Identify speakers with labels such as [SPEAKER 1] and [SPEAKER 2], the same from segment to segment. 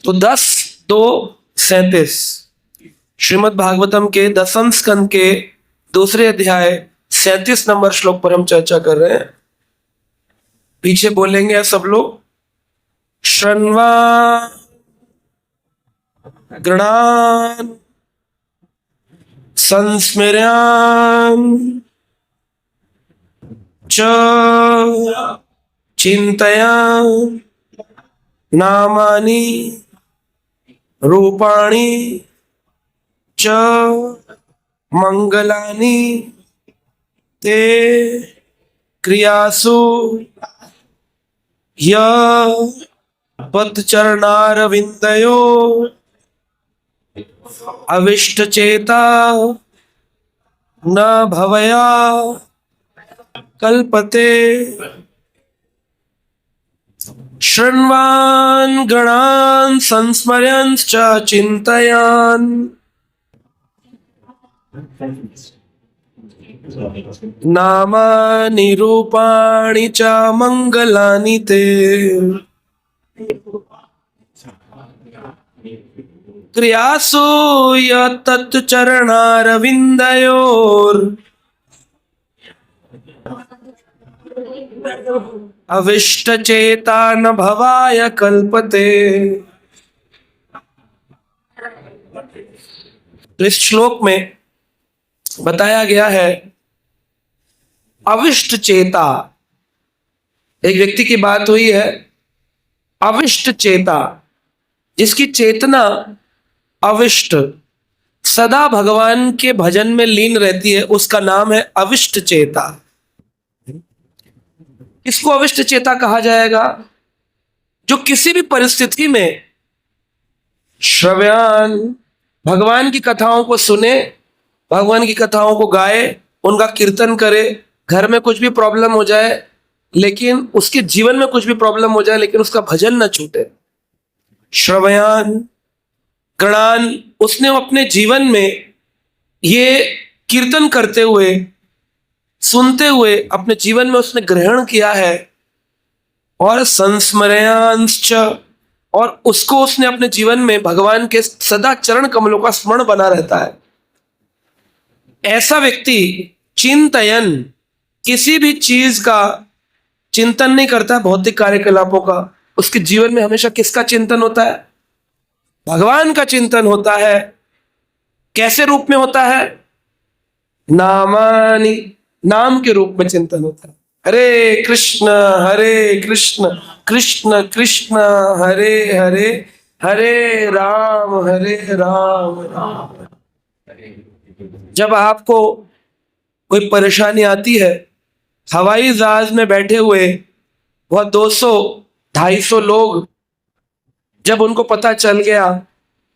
[SPEAKER 1] तो 10 2 37 श्रीमद् भागवतम के 10वें स्कंद के दूसरे अध्याय 37 नंबर श्लोक पर हम चर्चा कर रहे हैं। पीछे बोलेंगे सब लोग। श्रण्वा गृणान संस्मर्यान च चिंतयान नामानि रूपाणि च मंगलानि ते क्रियासु पदचरणारविंदयो अविष्टचेता न भवया कल्पते। शृण्वान् गणान् संस्मर्यंश्च चिन्तयान् नामानि रूपाणि च मंगलानि ते क्रियासु यत्तच्चरणारविन्दयोर् अविष्टचेता न भवाय कल्पते। तो इस श्लोक में बताया गया है अविष्ट चेता। एक व्यक्ति की बात हुई है अविष्ट चेता, जिसकी चेतना अविष्ट सदा भगवान के भजन में लीन रहती है, उसका नाम है अविष्ट चेता। इसको अविष्ट चेता कहा जाएगा जो किसी भी परिस्थिति में श्रव्यान भगवान की कथाओं को सुने, भगवान की कथाओं को गाए, उनका कीर्तन करे। घर में कुछ भी प्रॉब्लम हो जाए लेकिन उसके जीवन में कुछ भी प्रॉब्लम हो जाए लेकिन उसका भजन न छूटे। श्रवयान गणान, उसने अपने जीवन में ये कीर्तन करते हुए सुनते हुए अपने जीवन में उसने ग्रहण किया है। और संस्मरयांश्च, और उसको उसने अपने जीवन में भगवान के सदा चरण कमलों का स्मरण बना रहता है। ऐसा व्यक्ति चिंतयन, किसी भी चीज का चिंतन नहीं करता, भौतिक कार्यकलापों का। उसके जीवन में हमेशा किसका चिंतन होता है? भगवान का चिंतन होता है। कैसे रूप में होता है? नामानि, नाम के रूप में चिंतन होता है। हरे कृष्ण कृष्ण कृष्ण हरे हरे, हरे राम राम राम। जब आपको कोई परेशानी आती है, हवाई जहाज में बैठे हुए वह 200-250 लोग, जब उनको पता चल गया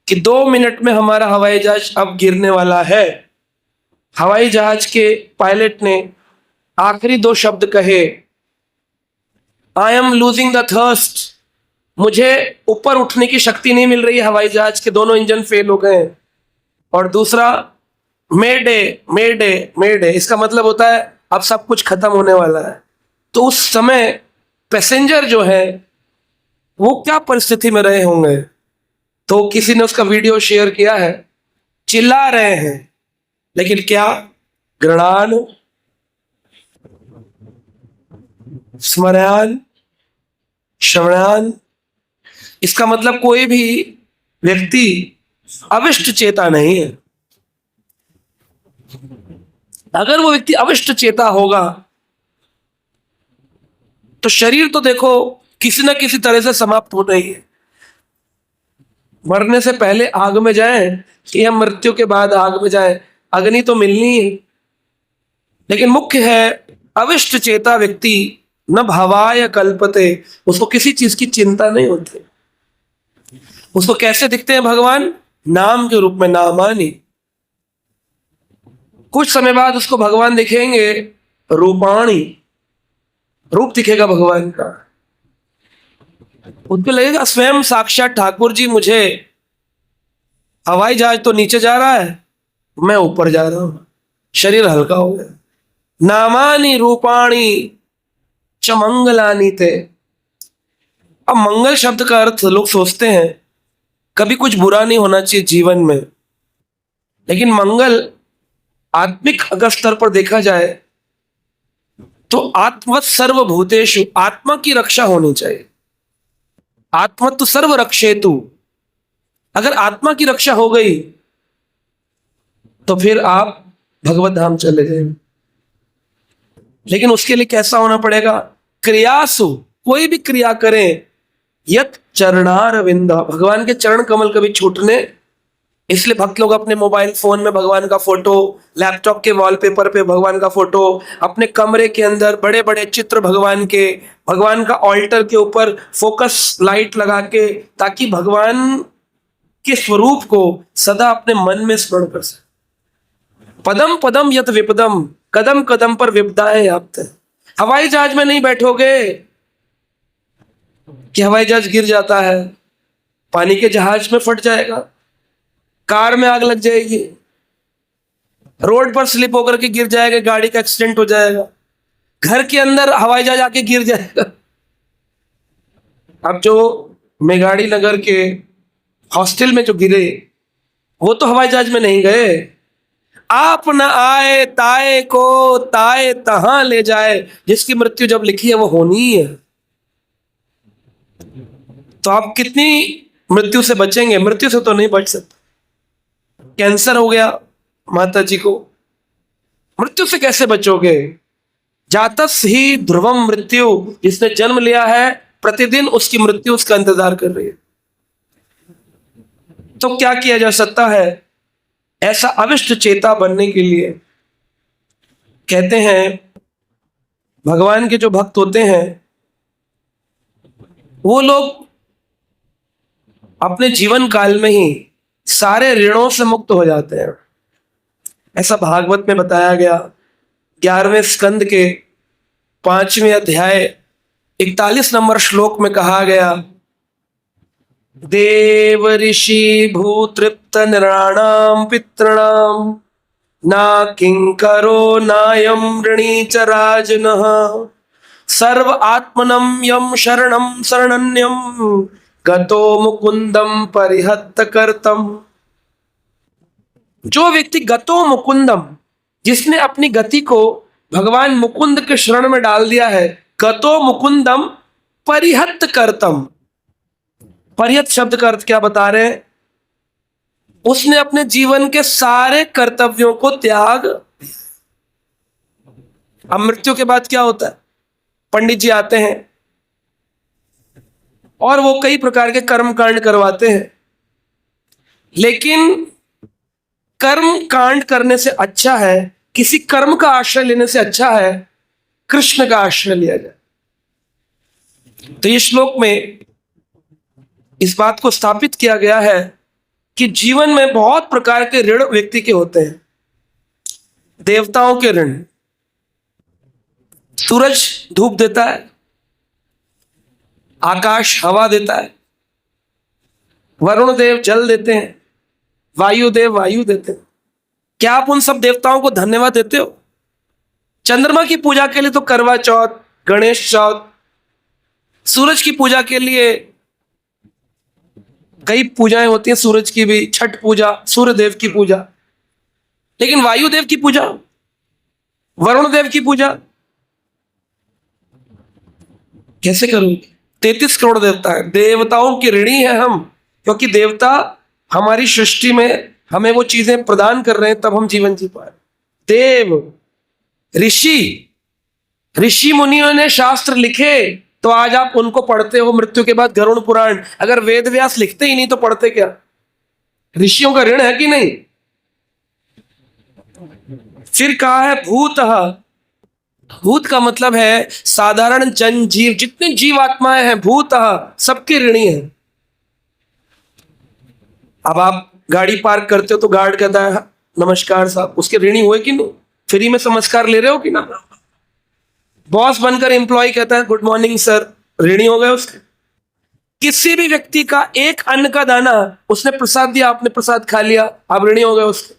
[SPEAKER 1] कि 2 मिनट में हमारा हवाई जहाज अब गिरने वाला है, हवाई जहाज के पायलट ने आखिरी 2 शब्द कहे, I am losing the thirst, मुझे ऊपर उठने की शक्ति नहीं मिल रही, हवाई जहाज के दोनों इंजन फेल हो गए। और दूसरा मेडे मेडे मेडे, इसका मतलब होता है अब सब कुछ खत्म होने वाला है। तो उस समय पैसेंजर जो है वो क्या परिस्थिति में रहे होंगे? तो किसी ने उसका वीडियो शेयर किया है, चिल्ला रहे हैं लेकिन क्या? गृणान स्मरयान श्रवणान। इसका मतलब कोई भी व्यक्ति अविष्ट चेता नहीं है। अगर वो व्यक्ति अविष्ट चेता होगा तो शरीर तो देखो किसी ना किसी तरह से समाप्त हो रही है। मरने से पहले आग में जाए कि हम मृत्यु के बाद आग में जाए, अग्नि तो मिलनी है। लेकिन मुख्य है अविष्ट चेता व्यक्ति न भावाय कल्पते, उसको किसी चीज की चिंता नहीं होती। उसको कैसे दिखते हैं भगवान? नाम के रूप में, नामानि। कुछ समय बाद उसको भगवान दिखेंगे रूपाणी, रूप दिखेगा भगवान का। उनको लगेगा स्वयं साक्षात ठाकुर जी, मुझे हवाई जहाज तो नीचे जा रहा है, मैं ऊपर जा रहा हूं, शरीर हल्का हो गया। नामानि रूपाणी च मंगलानि ते। अब मंगल शब्द का अर्थ लोग सोचते हैं कभी कुछ बुरा नहीं होना चाहिए जीवन में, लेकिन मंगल आत्मिक अगर स्तर पर देखा जाए तो आत्मवत् सर्वभूतेषु, आत्मा की रक्षा होनी चाहिए। आत्मत्व सर्व रक्षेतु, अगर आत्मा की रक्षा हो गई तो फिर आप भगवत धाम चले जाएंगे। लेकिन उसके लिए कैसा होना पड़ेगा? क्रियासु, कोई भी क्रिया करें, यत चरणार विंदा, भगवान के चरण कमल कभी छूटने। इसलिए भक्त लोग अपने मोबाइल फोन में भगवान का फोटो, लैपटॉप के वॉलपेपर पे भगवान का फोटो, अपने कमरे के अंदर बड़े बड़े चित्र भगवान के, भगवान का ऑल्टर के ऊपर फोकस लाइट लगा के, ताकि भगवान के स्वरूप को सदा अपने मन में स्मरण कर सके। पदम पदम यत विपदम, कदम कदम पर विपदाएं आपते। हवाई जहाज में नहीं बैठोगे कि हवाई जहाज गिर जाता है, पानी के जहाज में फट जाएगा, कार में आग लग जाएगी, रोड पर स्लिप होकर के गिर जाएगा, गाड़ी का एक्सीडेंट हो जाएगा, घर के अंदर हवाई जहाज आके गिर जाएगा। अब जो मेघाड़ी नगर के हॉस्टल में जो गिरे, वो तो हवाई जहाज में नहीं गए। आप न आए ताए को ताए तहां ले जाए, जिसकी मृत्यु जब लिखी है वो होनी ही है। तो आप कितनी मृत्यु से बचेंगे? मृत्यु से तो नहीं बच सकते। कैंसर हो गया माता जी को, मृत्यु से कैसे बचोगे? जातस ही ध्रुवम मृत्यु, जिसने जन्म लिया है प्रतिदिन उसकी मृत्यु उसका इंतजार कर रही है। तो क्या किया जा सकता है ऐसा अविष्ट चेता बनने के लिए? कहते हैं भगवान के जो भक्त होते हैं वो लोग अपने जीवन काल में ही सारे ऋणों से मुक्त हो जाते हैं। ऐसा भागवत में बताया गया, 11वें स्कंद के 5वें अध्याय 41 नंबर श्लोक में कहा गया, देव ऋषि भूतृप्त नृणाम पितृणाम ना किंकरो नायम ऋणी च राजनः सर्व आत्मनम यम शरणम शरणन्यम गतो मुकुंदम परिहत्त करतम। जो व्यक्ति गतो मुकुंदम, जिसने अपनी गति को भगवान मुकुंद के शरण में डाल दिया है, गतो मुकुंदम परिहत्त करतम। परिहत शब्द का अर्थ क्या बता रहे हैं? उसने अपने जीवन के सारे कर्तव्यों को त्याग। अब मृत्यु के बाद क्या होता है? पंडित जी आते हैं और वो कई प्रकार के कर्म कांड करवाते हैं, लेकिन कर्म कांड करने से अच्छा है, किसी कर्म का आश्रय लेने से अच्छा है कृष्ण का आश्रय लिया जाए। तो इस श्लोक में इस बात को स्थापित किया गया है कि जीवन में बहुत प्रकार के ऋण व्यक्ति के होते हैं। देवताओं के ऋण, सूरज धूप देता है, आकाश हवा देता है, वरुण देव जल देते हैं, वायु देव वायु देते हैं। क्या आप उन सब देवताओं को धन्यवाद देते हो? चंद्रमा की पूजा के लिए तो करवा चौथ, गणेश चौथ, सूरज की पूजा के लिए कई पूजाएं होती हैं, सूरज की भी, छठ पूजा, सूर्य देव की पूजा, लेकिन वायु देव की पूजा, वरुण देव की पूजा कैसे करोगे? 33 करोड़ देवता है, देवताओं के ऋणी है हम, क्योंकि देवता हमारी सृष्टि में हमें वो चीजें प्रदान कर रहे हैं, तब हम जीवन जी पा रहे। देव ऋषि मुनियों ने शास्त्र लिखे तो आज आप उनको पढ़ते हो। मृत्यु के बाद गरुड़ पुराण, अगर वेद व्यास लिखते ही नहीं तो पढ़ते क्या? ऋषियों का ऋण है कि नहीं? फिर कहा है भूतः, भूत का मतलब है साधारण जन जीव, जितने जीवात्माएं हैं भूतः सबके ऋणी हैं। अब आप गाड़ी पार्क करते हो तो गार्ड कहता है नमस्कार साहब, उसके ऋणी हुए कि नहीं? फ्री में नमस्कार ले रहे हो कि ना? बॉस बनकर एम्प्लॉय कहता है गुड मॉर्निंग सर, ऋणी हो गए उसके। किसी भी व्यक्ति का एक अन्न का दाना, उसने प्रसाद दिया, आपने प्रसाद खा लिया, आप ऋणी हो गए उसके।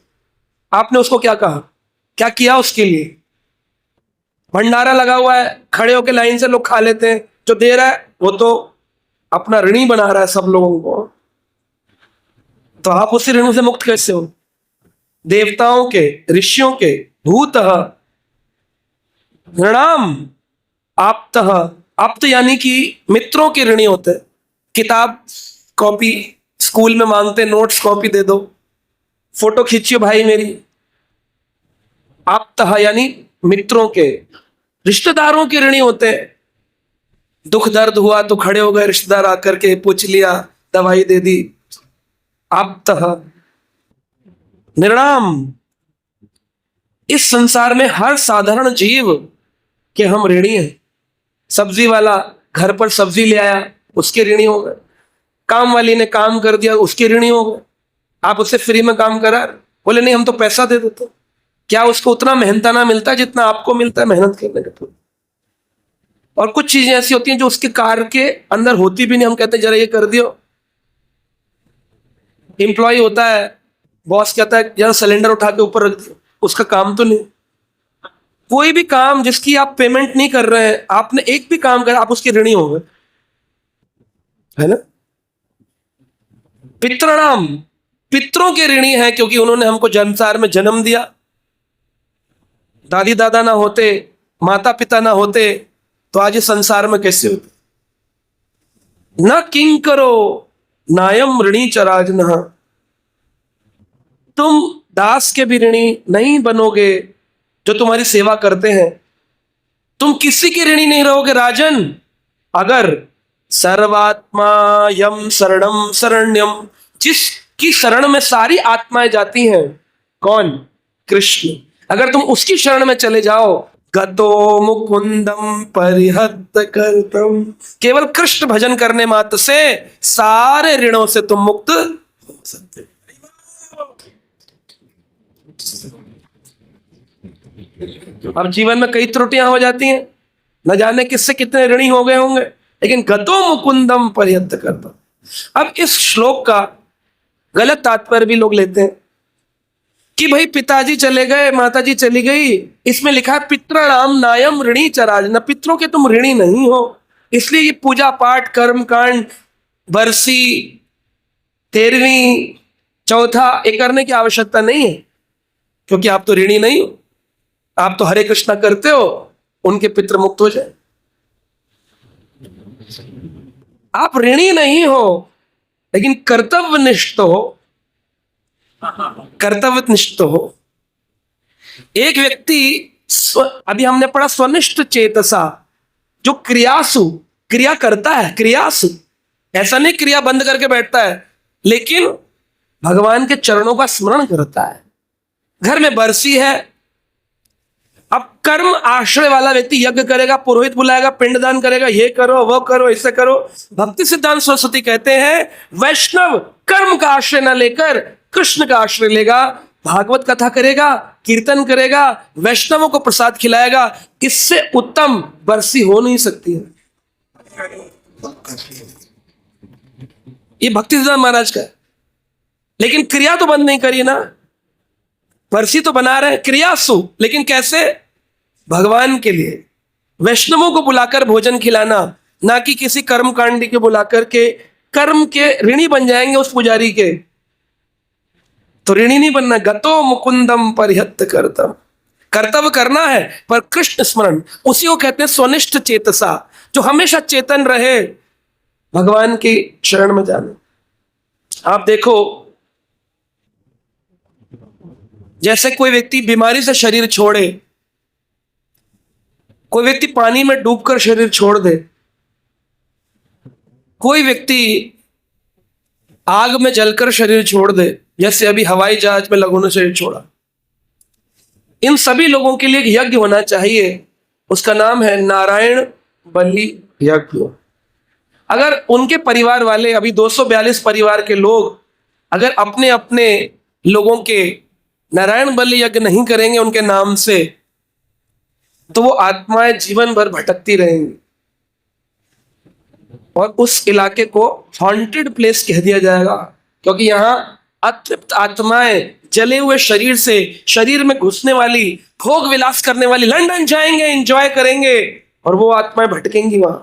[SPEAKER 1] आपने उसको क्या कहा, क्या किया उसके लिए? भंडारा लगा हुआ है, खड़े होकर लाइन से लोग खा लेते हैं, जो दे रहा है वो तो अपना ऋणी बना रहा है सब लोगों को। तो आप उसी ऋणों से मुक्त कैसे हो? देवताओं के, ऋषियों के, भूतः ऋणाम आप्तः, आप्त यानी कि मित्रों के ऋणी होते हैं। किताब कॉपी स्कूल में मांगते, नोट्स कॉपी दे दो, फोटो खींचियो भाई मेरी। आप्तः यानी मित्रों के, रिश्तेदारों के ऋणी होते हैं। दुख दर्द हुआ तो खड़े हो गए रिश्तेदार, आकर के पूछ लिया, दवाई दे दी। आप्तः निर्णाम, इस संसार में हर साधारण जीव के हम ऋणी हैं। सब्जी वाला घर पर सब्जी ले आया, उसके ऋणी हो गए। काम वाली ने काम कर दिया, उसके ऋणी हो गए। आप उससे फ्री में काम करा, बोले नहीं हम तो पैसा दे देते। क्या उसको उतना मेहनताना मिलता है जितना आपको मिलता है मेहनत करने के? और कुछ चीजें ऐसी होती हैं जो उसके कार्य के अंदर होती भी नहीं, हम कहते हैं जरा ये कर दियो। एम्प्लॉय होता है, बॉस कहता है जरा सिलेंडर उठा के ऊपर रख दियो, उसका काम तो नहीं। कोई भी काम जिसकी आप पेमेंट नहीं कर रहे हैं, आपने एक भी काम करा, आप उसके ऋणी हो गए, है ना? पितृणाम, पितरों के ऋणी है, क्योंकि उन्होंने हमको संसार में जन्म दिया। दादी दादा ना होते, माता पिता ना होते, तो आज इस संसार में कैसे होते? न किंग करो नायम ऋणी चराजनः, तुम दास के भी ऋणी नहीं बनोगे जो तुम्हारी सेवा करते हैं। तुम किसी के ऋणी नहीं रहोगे राजन, अगर सर्वात्मा यम शरणम शरण्यम, जिसकी शरण में सारी आत्माएं जाती हैं। कौन? कृष्ण। अगर तुम उसकी शरण में चले जाओ, गतो मुकुंदम परिहत करतम, केवल कृष्ण भजन करने मात्र से सारे ऋणों से तुम मुक्त हो सकते। अब जीवन में कई त्रुटियां हो जाती हैं, न जाने किससे कितने ऋणी हो गए होंगे, लेकिन गतो मुकुंदम परिहत करतम। अब इस श्लोक का गलत तात्पर्य भी लोग लेते हैं कि भाई पिताजी चले गए, माताजी चली गई, इसमें लिखा है पितृणाम नायम ऋणी चराज, न पितरों के तुम ऋणी नहीं हो, इसलिए ये पूजा पाठ कर्म कांड बरसी 13वीं चौथा ये करने की आवश्यकता नहीं है, क्योंकि आप तो ऋणी नहीं हो। आप तो हरे कृष्णा करते हो, उनके पितृ मुक्त हो जाए। आप ऋणी नहीं हो, लेकिन कर्तव्यनिष्ठ हो, कर्तव्यनिष्ठ हो। एक व्यक्ति अभी हमने पढ़ा स्वनिष्ठ चेतसा, जो क्रियासु, क्रिया करता है, क्रियासु, ऐसा नहीं क्रिया बंद करके बैठता है, लेकिन भगवान के चरणों का स्मरण करता है। घर में बरसी है, अब कर्म आश्रय वाला व्यक्ति यज्ञ करेगा, पुरोहित बुलाएगा, पिंडदान करेगा, ये करो वो करो ऐसे करो। भक्ति सिद्धांत सरस्वती कहते हैं वैष्णव कर्म का आश्रय न लेकर कृष्ण का आश्रय लेगा, भागवत कथा करेगा, कीर्तन करेगा, वैष्णवों को प्रसाद खिलाएगा, इससे उत्तम बरसी हो नहीं सकती है। ये भक्ति सिद्धांत महाराज का है। लेकिन क्रिया तो बंद नहीं करी ना, बरसी तो बना रहे, क्रियासु, लेकिन कैसे? भगवान के लिए वैष्णवों को बुलाकर भोजन खिलाना, ना कि किसी कर्म कांडी के बुलाकर के। कर्म के ऋणी बन जाएंगे उस पुजारी के, तो ऋणी नहीं बनना। गतो मुकुंदम परिहत करतम, कर्तव्य करना है पर कृष्ण स्मरण, उसी को कहते हैं स्वनिष्ठ चेतसा, जो हमेशा चेतन रहे, भगवान की शरण में जाने। आप देखो, जैसे कोई व्यक्ति बीमारी से शरीर छोड़े, कोई व्यक्ति पानी में डूबकर शरीर छोड़ दे, कोई व्यक्ति आग में जलकर शरीर छोड़ दे, जैसे अभी हवाई जहाज में लोगों ने शरीर छोड़ा। इन सभी लोगों के लिए एक यज्ञ होना चाहिए, उसका नाम है नारायण बलि यज्ञ। अगर उनके परिवार वाले, अभी 242 परिवार के लोग, अगर अपने अपने लोगों के नारायण बलि यज्ञ नहीं करेंगे उनके नाम से, तो वो आत्माएं जीवन भर भटकती रहेंगी और उस इलाके को हॉन्टेड प्लेस कह दिया जाएगा, क्योंकि यहाँ अतृप्त आत्माएं जले हुए शरीर से, शरीर में घुसने वाली, भोग विलास करने वाली, लंदन जाएंगे, एंजॉय करेंगे, और वो आत्माएं भटकेंगी वहां।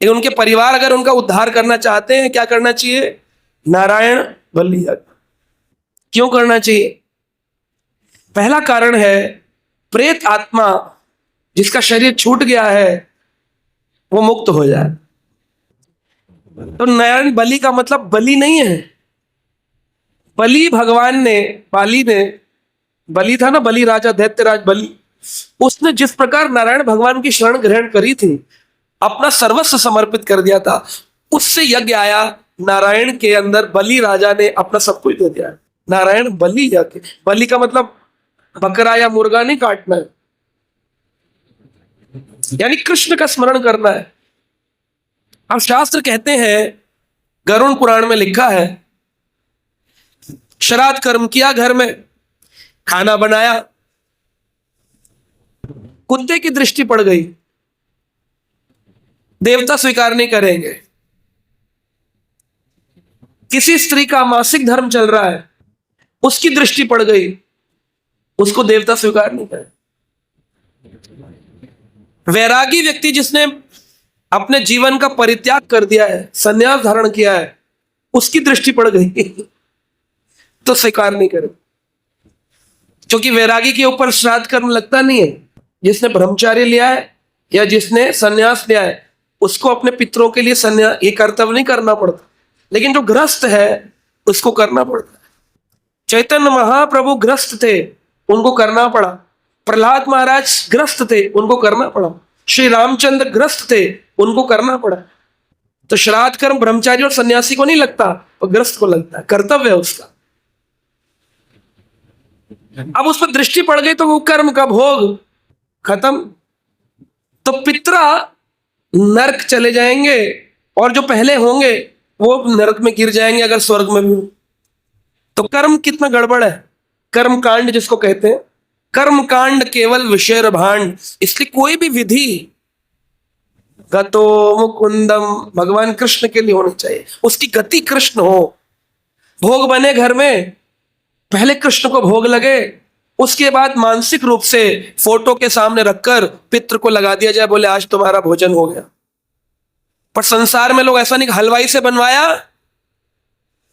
[SPEAKER 1] लेकिन उनके परिवार अगर उनका उद्धार करना चाहते हैं, क्या करना चाहिए? नारायण बलि यज्ञ। क्यों करना चाहिए? पहला कारण है, प्रेत आत्मा जिसका शरीर छूट गया है वो मुक्त हो जाए। तो नारायण बलि का मतलब बलि नहीं है। बलि भगवान ने, बाली ने, बलि था ना, बलि राजा, दैत्यराज बलि, उसने जिस प्रकार नारायण भगवान की शरण ग्रहण करी थी, अपना सर्वस्व समर्पित कर दिया था, उससे यज्ञ आया। नारायण के अंदर बलि राजा ने अपना सब कुछ दे दिया। नारायण बलि यज्ञ, बलि का मतलब बकरा या मुर्गा नहीं काटना है, यानी कृष्ण का स्मरण करना है। अब शास्त्र कहते हैं, गरुड़ पुराण में लिखा है, श्राद्ध कर्म किया, घर में खाना बनाया, कुत्ते की दृष्टि पड़ गई, देवता स्वीकार नहीं करेंगे। किसी स्त्री का मासिक धर्म चल रहा है, उसकी दृष्टि पड़ गई, उसको देवता स्वीकार नहीं करे। वैरागी व्यक्ति जिसने अपने जीवन का परित्याग कर दिया है, संन्यास धारण किया है, उसकी दृष्टि पड़ गई तो स्वीकार नहीं करे, क्योंकि वैरागी के ऊपर श्राद्ध कर्म लगता नहीं है। जिसने ब्रह्मचार्य लिया है या जिसने संन्यास लिया है, उसको अपने पितरों के लिए संन्यास, ये कर्तव्य नहीं करना पड़ता, लेकिन जो गृहस्थ है उसको करना पड़ता है। चैतन्य महाप्रभु गृहस्थ थे, उनको करना पड़ा। प्रहलाद महाराज गृहस्थ थे, उनको करना पड़ा। श्री रामचंद्र गृहस्थ थे, उनको करना पड़ा। तो श्राद्ध कर्म ब्रह्मचारी और सन्यासी को नहीं लगता, वो गृहस्थ को लगता है, कर्तव्य है उसका। अब उस पर दृष्टि पड़ गई तो वो कर्म का भोग खत्म। तो पितरा नरक चले जाएंगे, और जो पहले होंगे वो नरक में गिर जाएंगे, अगर स्वर्ग में भी हो। तो कर्म कितना गड़बड़ है, कर्म कांड जिसको कहते हैं, कर्म कांड केवल विषय भांड। इसलिए कोई भी विधि गतो मुकुंदम भगवान कृष्ण के लिए होनी चाहिए, उसकी गति कृष्ण हो। भोग बने घर में, पहले कृष्ण को भोग लगे, उसके बाद मानसिक रूप से फोटो के सामने रखकर पितृ को लगा दिया जाए, बोले आज तुम्हारा भोजन हो गया। पर संसार में लोग ऐसा नहीं, हलवाई से बनवाया,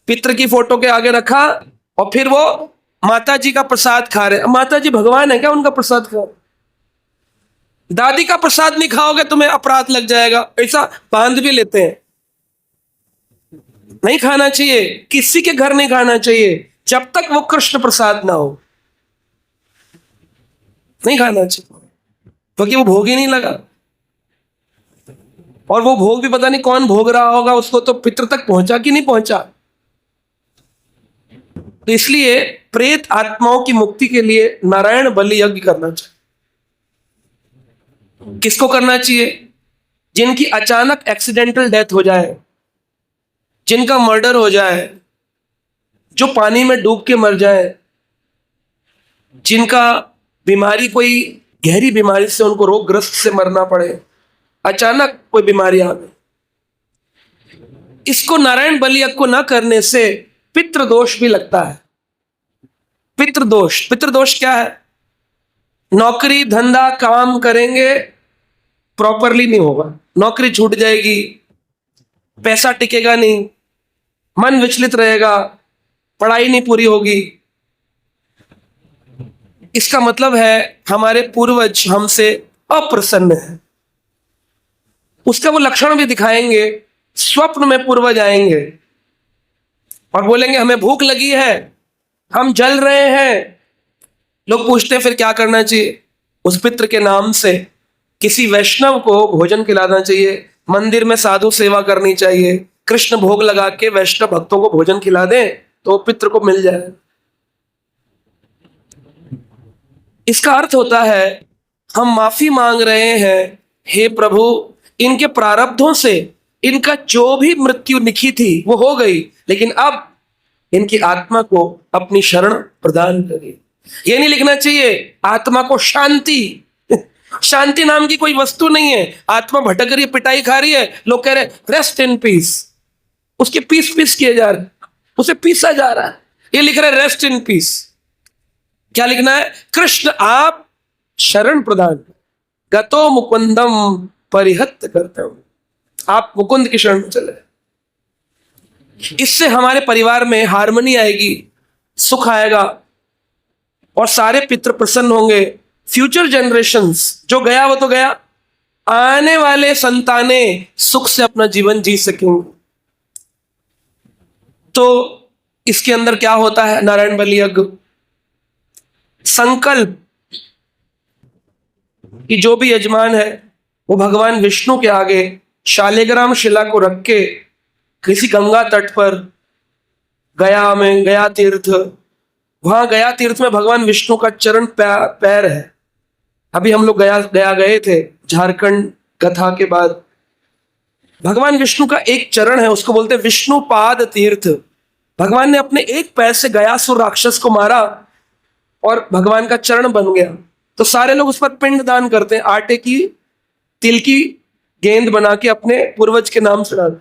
[SPEAKER 1] पितृ की फोटो के आगे रखा, और फिर वो माता जी का प्रसाद खा रहे। माता जी भगवान है क्या उनका प्रसाद खा रहे? दादी का प्रसाद नहीं खाओगे तुम्हें अपराध लग जाएगा, ऐसा बांध भी लेते हैं। नहीं खाना चाहिए, किसी के घर नहीं खाना चाहिए जब तक वो कृष्ण प्रसाद ना हो, नहीं खाना चाहिए, क्योंकि वो भोग ही नहीं लगा। और वो भोग भी पता नहीं कौन भोग रहा होगा, उसको तो पितृ तक पहुंचा कि नहीं पहुंचा। तो इसलिए प्रेत आत्माओं की मुक्ति के लिए नारायण बलि यज्ञ करना चाहिए। किसको करना चाहिए? जिनकी अचानक एक्सीडेंटल डेथ हो जाए, जिनका मर्डर हो जाए, जो पानी में डूब के मर जाए, जिनका बीमारी, कोई गहरी बीमारी से उनको रोगग्रस्त से मरना पड़े, अचानक कोई बीमारी आ गई, इसको नारायण बलि यज्ञ को ना करने से पितृदोष भी लगता है। पितृदोष, पितृदोष क्या है? नौकरी धंधा काम करेंगे, प्रॉपरली नहीं होगा, नौकरी छूट जाएगी, पैसा टिकेगा नहीं, मन विचलित रहेगा, पढ़ाई नहीं पूरी होगी। इसका मतलब है हमारे पूर्वज हमसे अप्रसन्न है। उसका वो लक्षण भी दिखाएंगे। स्वप्न में पूर्वज आएंगे और बोलेंगे हमें भूख लगी है, हम जल रहे हैं। लोग पूछते हैं फिर क्या करना चाहिए? उस पितृ के नाम से किसी वैष्णव को भोजन खिलाना चाहिए, मंदिर में साधु सेवा करनी चाहिए, कृष्ण भोग लगा के वैष्णव भक्तों को भोजन खिला दें तो पितृ को मिल जाए। इसका अर्थ होता है हम माफी मांग रहे हैं, हे प्रभु इनके प्रारब्धों से इनका जो भी मृत्यु लिखी थी वो हो गई, लेकिन अब इनकी आत्मा को अपनी शरण प्रदान करिए। ये नहीं लिखना चाहिए आत्मा को शांति। शांति नाम की कोई वस्तु नहीं है। आत्मा भटक रही है, पिटाई खा रही है, लोग कह रहे रेस्ट इन पीस, उसके पीस पीस किए जा रहे, उसे पीसा जा रहा है। ये लिख रहे रेस्ट इन पीस। क्या लिखना है? कृष्ण आप शरण प्रदान, गतो मुकुंदम परिहत करते हो, आप मुकुंद की शरण में चले। इससे हमारे परिवार में हार्मनी आएगी, सुख आएगा और सारे पितृ प्रसन्न होंगे। फ्यूचर जनरेशंस, जो गया वो तो गया, आने वाले संतानें सुख से अपना जीवन जी सकेंगे। तो इसके अंदर क्या होता है? नारायण बलि यज्ञ संकल्प कि जो भी यजमान है वो भगवान विष्णु के आगे शालिग्राम शिला को रख के किसी गंगा तट पर, गया में, गया तीर्थ, वहां गया तीर्थ में भगवान विष्णु का चरण पैर है। अभी हम लोग गया गए थे झारखंड कथा के बाद। भगवान विष्णु का एक चरण है, उसको बोलते हैं विष्णु पाद तीर्थ। भगवान ने अपने एक पैर से गयासुर राक्षस को मारा और भगवान का चरण बन गया। तो सारे लोग उस पर पिंड दान करते हैं, आटे की तिल की गेंद बना के अपने पूर्वज के नाम से डाल।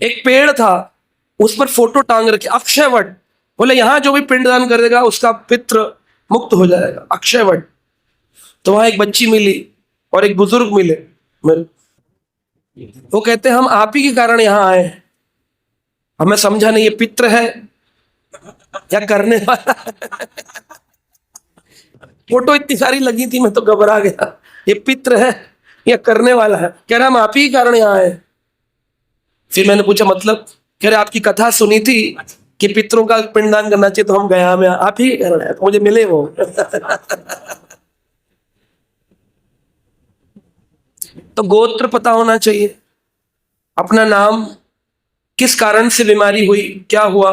[SPEAKER 1] एक पेड़ था, उस पर फोटो टांग रखे अक्षय वट, बोले यहां जो भी पिंड दान करेगा उसका पितृ मुक्त हो जाएगा, अक्षय वट। तो वहां एक बच्ची मिली और एक बुजुर्ग मिले मेरे, वो कहते हम आप ही के कारण यहां आए हैं। हमें समझा नहीं ये पितृ है या करने वाला है। फोटो इतनी सारी लगी थी, मैं तो घबरा गया, ये पितृ है या करने वाला है। कह रहा हम आप ही के कारण यहाँ आए। फिर मैंने पूछा मतलब? कह रहे आपकी कथा सुनी थी कि पितरों का पिंडदान करना चाहिए, तो हम गया में आप ही के कारण है, तो मुझे मिले वो। तो गोत्र पता होना चाहिए, अपना नाम, किस कारण से बीमारी हुई, क्या हुआ।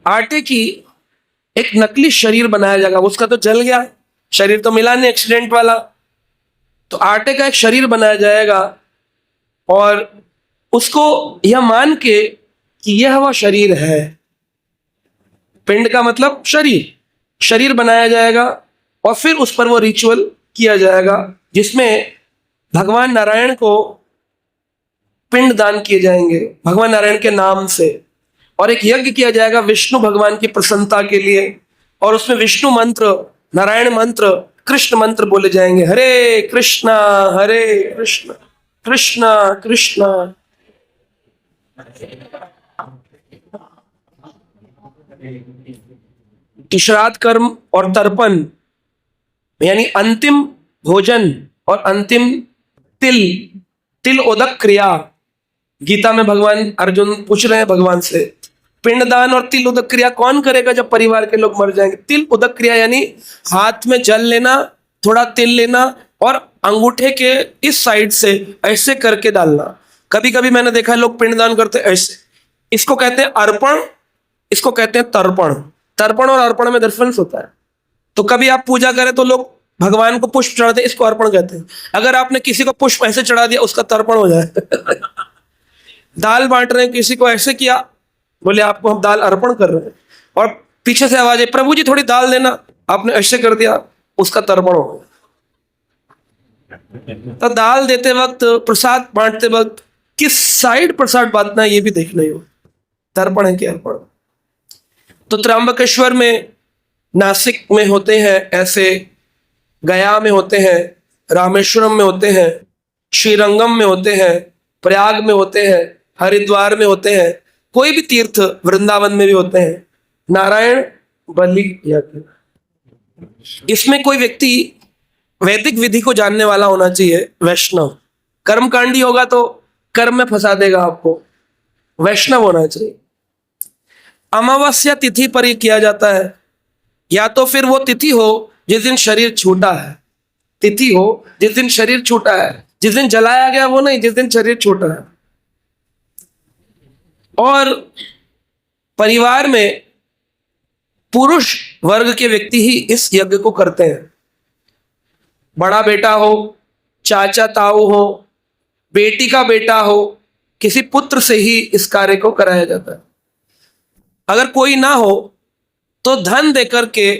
[SPEAKER 1] आटे की एक नकली शरीर बनाया जाएगा, उसका तो जल गया, शरीर तो मिला नहीं, एक्सीडेंट वाला। तो आटे का एक शरीर बनाया जाएगा और उसको यह मान के कि यह वह शरीर है। पिंड का मतलब शरीर, शरीर बनाया जाएगा और फिर उस पर वो रिचुअल किया जाएगा जिसमें भगवान नारायण को पिंड दान किए जाएंगे भगवान नारायण के नाम से, और एक यज्ञ किया जाएगा विष्णु भगवान की प्रसन्नता के लिए, और उसमें विष्णु मंत्र, नारायण मंत्र, कृष्ण मंत्र बोले जाएंगे। हरे कृष्णा कृष्णा कृष्णा। श्राद्ध कर्म और तर्पण यानी अंतिम भोजन और अंतिम तिल उदक क्रिया। गीता में भगवान अर्जुन पूछ रहे हैं भगवान से, पिंडदान और तिल उदक क्रिया कौन करेगा जब परिवार के लोग मर जाएंगे? तिल उदक क्रिया यानी हाथ में जल लेना, थोड़ा तिल लेना और अंगूठे के इस साइड से ऐसे करके डालना। कभी कभी मैंने देखा है लोग पिंडदान करते ऐसे। इसको कहते हैं अर्पण, इसको कहते हैं तर्पण। तर्पण और अर्पण में डिफरेंस होता है। तो कभी आप पूजा करें तो लोग भगवान को पुष्प चढ़ाते हैं, इसको अर्पण कहते हैं। अगर आपने किसी को पुष्प ऐसे चढ़ा दिया उसका तर्पण हो जाए। दाल बांट रहे हैं, किसी को ऐसे किया, बोले आपको हम दाल अर्पण कर रहे हैं, और पीछे से आवाज है प्रभु जी थोड़ी दाल देना, आपने ऐसे कर दिया, उसका तर्पण हो गया। तो दाल देते वक्त, प्रसाद बांटते वक्त किस साइड प्रसाद बांटना है ये भी देखना ही हो, तर्पण है कि अर्पण। तो त्र्यंबकेश्वर में, नासिक में होते हैं ऐसे, गया में होते हैं, रामेश्वरम में होते हैं, श्रीरंगम में होते हैं, प्रयाग में होते हैं, हरिद्वार में होते हैं, कोई भी तीर्थ, वृंदावन में भी होते हैं। नारायण बलि यज्ञ, इसमें कोई व्यक्ति वैदिक विधि को जानने वाला होना चाहिए, वैष्णव। कर्मकांडी होगा तो कर्म में फंसा देगा आपको, वैष्णव होना चाहिए। अमावस्या तिथि पर ही किया जाता है, या तो फिर वो तिथि हो जिस दिन शरीर छूटा है, तिथि हो जिस दिन शरीर छूटा है, जिस दिन जलाया गया वो नहीं, जिस दिन शरीर छूटा है। और परिवार में पुरुष वर्ग के व्यक्ति ही इस यज्ञ को करते हैं। बड़ा बेटा हो, चाचा ताऊ हो, बेटी का बेटा हो, किसी पुत्र से ही इस कार्य को कराया जाता है। अगर कोई ना हो तो धन देकर के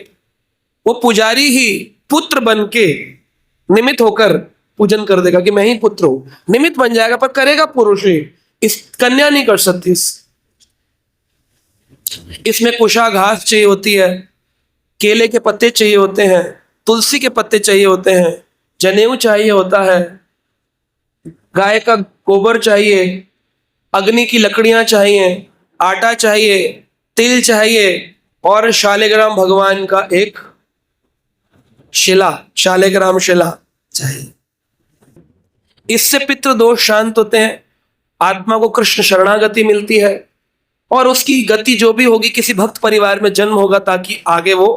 [SPEAKER 1] वो पुजारी ही पुत्र बन के निमित्त होकर पूजन कर देगा कि मैं ही पुत्र हूं, निमित्त बन जाएगा, पर करेगा पुरुष ही, इस कन्या नहीं कर सकती। इसमें कुशा घास चाहिए होती है, केले के पत्ते चाहिए होते हैं, तुलसी के पत्ते चाहिए होते हैं, जनेऊ चाहिए होता है, गाय का गोबर चाहिए, अग्नि की लकड़ियां चाहिए, आटा चाहिए, तिल चाहिए और शालिग्राम भगवान का एक शिला, शालिग्राम शिला चाहिए। इससे पितृ दोष शांत होते हैं, आत्मा को कृष्ण शरणागति मिलती है और उसकी गति जो भी होगी, किसी भक्त परिवार में जन्म होगा ताकि आगे वो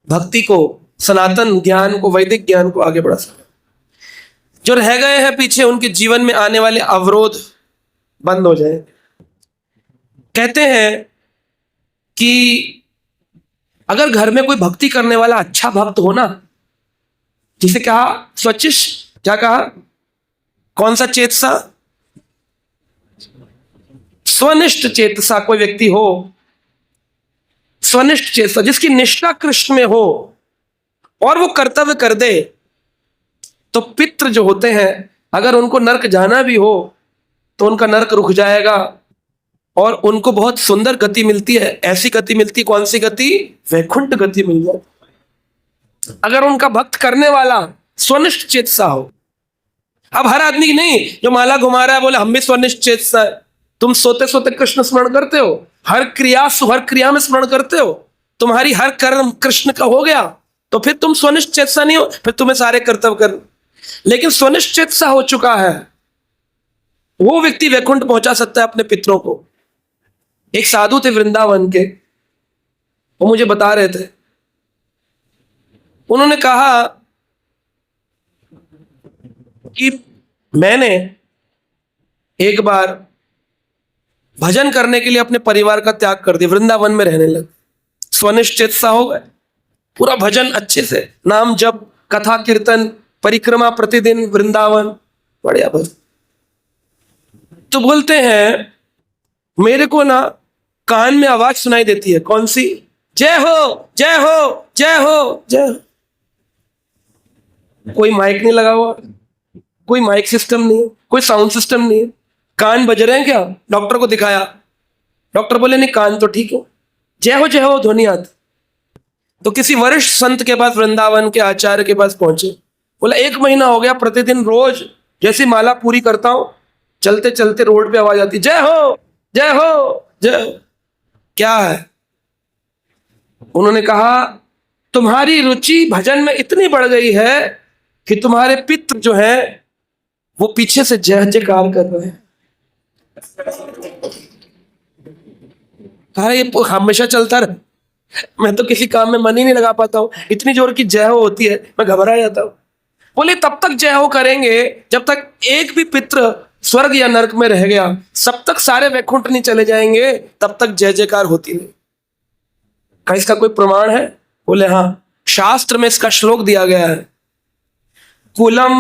[SPEAKER 1] भक्ति को, सनातन ज्ञान को, वैदिक ज्ञान को आगे बढ़ा सके। जो रह गए हैं पीछे, उनके जीवन में आने वाले अवरोध बंद हो जाए। कहते हैं कि अगर घर में कोई भक्ति करने वाला अच्छा भक्त हो ना, जिसे कहा स्वच्छिष्ट, क्या कहा, कौन सा चेतसा, स्वनिष्ठ चेतसा कोई व्यक्ति हो, स्वनिष्ठ चेतसा, जिसकी निष्ठा कृष्ण में हो और वो कर्तव्य कर दे, तो पितृ जो होते हैं, अगर उनको नरक जाना भी हो तो उनका नरक रुक जाएगा और उनको बहुत सुंदर गति मिलती है। ऐसी गति मिलती, कौन सी गति, वैकुंठ गति मिल जाती अगर उनका भक्त करने वाला स्वनिष्ठ चेतसा हो। अब हर आदमी की नहीं, जो माला घुमा रहा है बोले हम भी स्वनिष्ठ चेतसा है। तुम सोते सोते कृष्ण स्मरण करते हो, हर क्रिया में स्मरण करते हो, तुम्हारी हर कर्म कृष्ण का हो गया, तो फिर तुम स्वनिष्ठ चेतसा नहीं हो, फिर तुम्हें सारे कर्तव्य कर। लेकिन स्वनिष्ठ चेतसा हो चुका है वो व्यक्ति वैकुंठ पहुंचा सकता है अपने पितरों को। एक साधु थे वृंदावन के, वो मुझे बता रहे थे, उन्होंने कहा कि मैंने एक बार भजन करने के लिए अपने परिवार का त्याग कर दिया, वृंदावन में रहने लगे, स्वनिष्ठ चेतसा हो गए, पूरा भजन अच्छे से, नाम जप, कथा कीर्तन, परिक्रमा प्रतिदिन वृंदावन, बढ़िया भजन। तो बोलते हैं मेरे को ना कान में आवाज सुनाई देती है, कौन सी, जय हो जय हो जय हो जय हो। कोई माइक नहीं लगा हुआ, कोई माइक सिस्टम नहीं है, कोई साउंड सिस्टम नहीं है, कान बज रहे हैं क्या, डॉक्टर को दिखाया, डॉक्टर बोले नहीं कान तो ठीक है, जय हो ध्वनि आती। तो किसी वरिष्ठ संत के पास, वृंदावन के आचार्य के पास पहुंचे, बोला 1 महीना हो गया, प्रतिदिन रोज जैसी माला पूरी करता हूं, चलते चलते रोड पे आवाज आती, जय हो जय हो जय हो। क्या है? उन्होंने कहा तुम्हारी रुचि भजन में इतनी बढ़ गई है कि तुम्हारे पितृ जो है वो पीछे से जय जयकार कर रहे हैं। कहा ये हमेशा चलता रहे, मैं तो किसी काम में मन ही नहीं लगा पाता हूं, इतनी जोर की जय हो होती है मैं घबरा जाता हूं। बोले तब तक जय हो करेंगे जब तक एक भी पितृ स्वर्ग या नरक में रह गया, सब तक सारे वैकुंठ नहीं चले जाएंगे, तब तक जय जयकार होती नहीं। क्या इसका कोई प्रमाण है? बोले हाँ, शास्त्र में इसका श्लोक दिया गया है, कुलम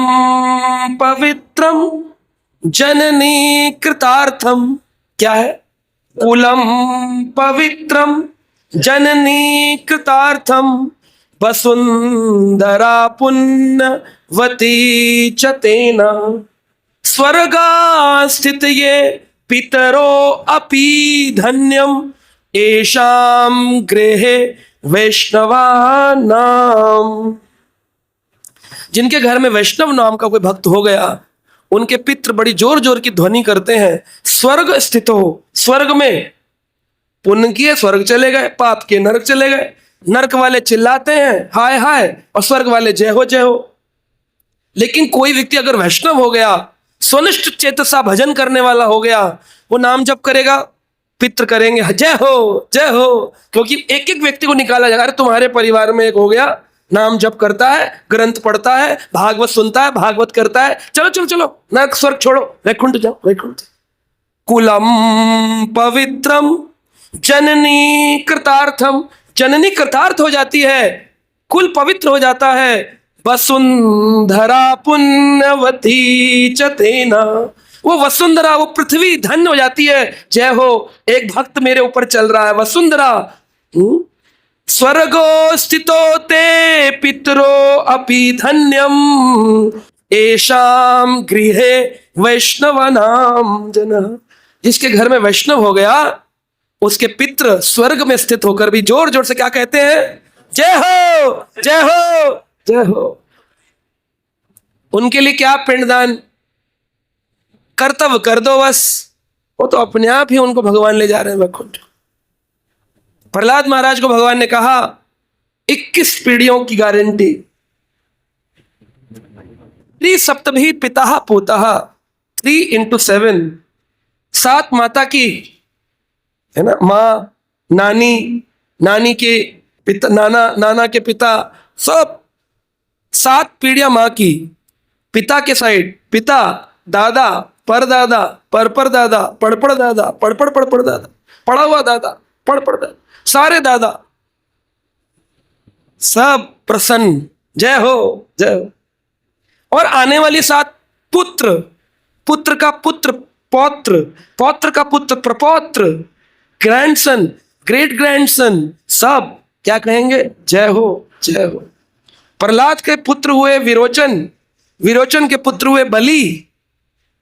[SPEAKER 1] पवित्रम जननी कृतार्थम। क्या है? कुलम पवित्रम जननी कृतार्थम वसुंधरा पुण्यवती च तेना स्वर्गा स्थित ये पितरो अपि धन्यम एषाम गृहे वैष्णवा नाम। जिनके घर में वैष्णव नाम का कोई भक्त हो गया, उनके पितृ बड़ी जोर जोर की ध्वनि करते हैं, स्वर्ग स्थित हो, स्वर्ग में पुण्य किए स्वर्ग चले गए, पाप के नरक चले गए। नरक वाले चिल्लाते हैं हाय हाय और स्वर्ग वाले जय हो जय हो। लेकिन कोई व्यक्ति अगर वैष्णव हो गया, स्वनिष्ठ चेतसा भजन करने वाला हो गया, वो नाम जप करेगा, पितृ करेंगे जय हो, क्योंकि एक एक व्यक्ति को निकाला जाएगा। अरे तुम्हारे परिवार में एक हो गया, नाम जप करता है, ग्रंथ पढ़ता है, भागवत सुनता है, भागवत करता है, चलो चलो चलो नरक स्वर्ग छोड़ो, वैकुंठ जाओ वैकुंठ। कुलम पवित्रम जननी कृतार्थम, जननी कृतार्थ हो जाती है, कुल पवित्र हो जाता है। वसुंधरा पुण्यवती च तेना, वो वसुंधरा, वो पृथ्वी धन्य हो जाती है। जय हो, एक भक्त मेरे ऊपर चल रहा है, वसुंधरा। स्वर्गो स्थितो ते पितरो अपि धन्यम एषाम गृहे वैष्णवानाम जन। जिसके घर में वैष्णव हो गया, उसके पितृ स्वर्ग में स्थित होकर भी जोर जोर से क्या कहते हैं, जय हो जय हो जय हो। उनके लिए क्या पिंडदान, कर्तव्य कर दो बस, वो तो अपने आप ही उनको भगवान ले जा रहे हैं वैकुंठ। प्रहलाद महाराज को भगवान ने कहा 21 पीढ़ियों की गारंटी, त्रिसप्तभी पिता पोता, 3 into 7, 7 माता की, है ना, माँ, नानी, नानी के पिता, नाना के पिता, सब 7 पीढ़ियां माँ की, पिता के साइड, पिता, दादा, परदादा, परदादा, पड़पड़ दादा, पड़पड़ दादा, पड़ा हुआ दादा, पड़पड़ दादा, सारे दादा, सब प्रसन्न, जय हो जय हो। और आने वाली 7 पुत्र, पुत्र का पुत्र पौत्र, पौत्र का पुत्र प्रपौत्र, ग्रैंडसन, ग्रेट ग्रैंडसन, सब क्या कहेंगे, जय हो जय हो। प्रहलाद के पुत्र हुए विरोचन, विरोचन के पुत्र हुए बलि,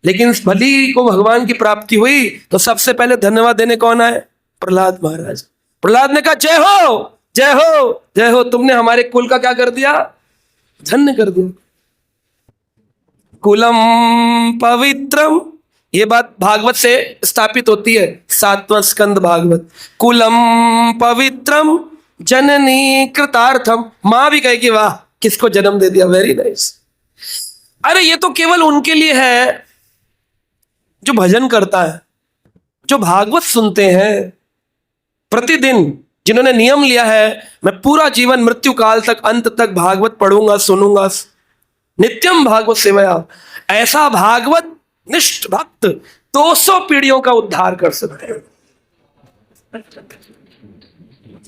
[SPEAKER 1] लेकिन बलि को भगवान की प्राप्ति हुई तो सबसे पहले धन्यवाद देने कौन आए, प्रहलाद महाराज। प्रहलाद ने कहा जय हो जय हो जय हो, तुमने हमारे कुल का क्या कर दिया, धन्य कर दिया। कुलम पवित्रम, ये बात भागवत से स्थापित होती है, 7वां स्कंद भागवत। कुलम पवित्रम जननी कृतार्थम, मां भी कहे कि वाह किसको जन्म दे दिया, वेरी नाइस। अरे ये तो केवल उनके लिए है जो भजन करता है, जो भागवत सुनते हैं प्रतिदिन, जिन्होंने नियम लिया है मैं पूरा जीवन मृत्यु काल तक अंत तक भागवत पढ़ूंगा सुनूंगा, नित्यम भागवत सेवया, ऐसा भागवत निष्ठ भक्त 200 पीढ़ियों का उद्धार कर सकते हैं।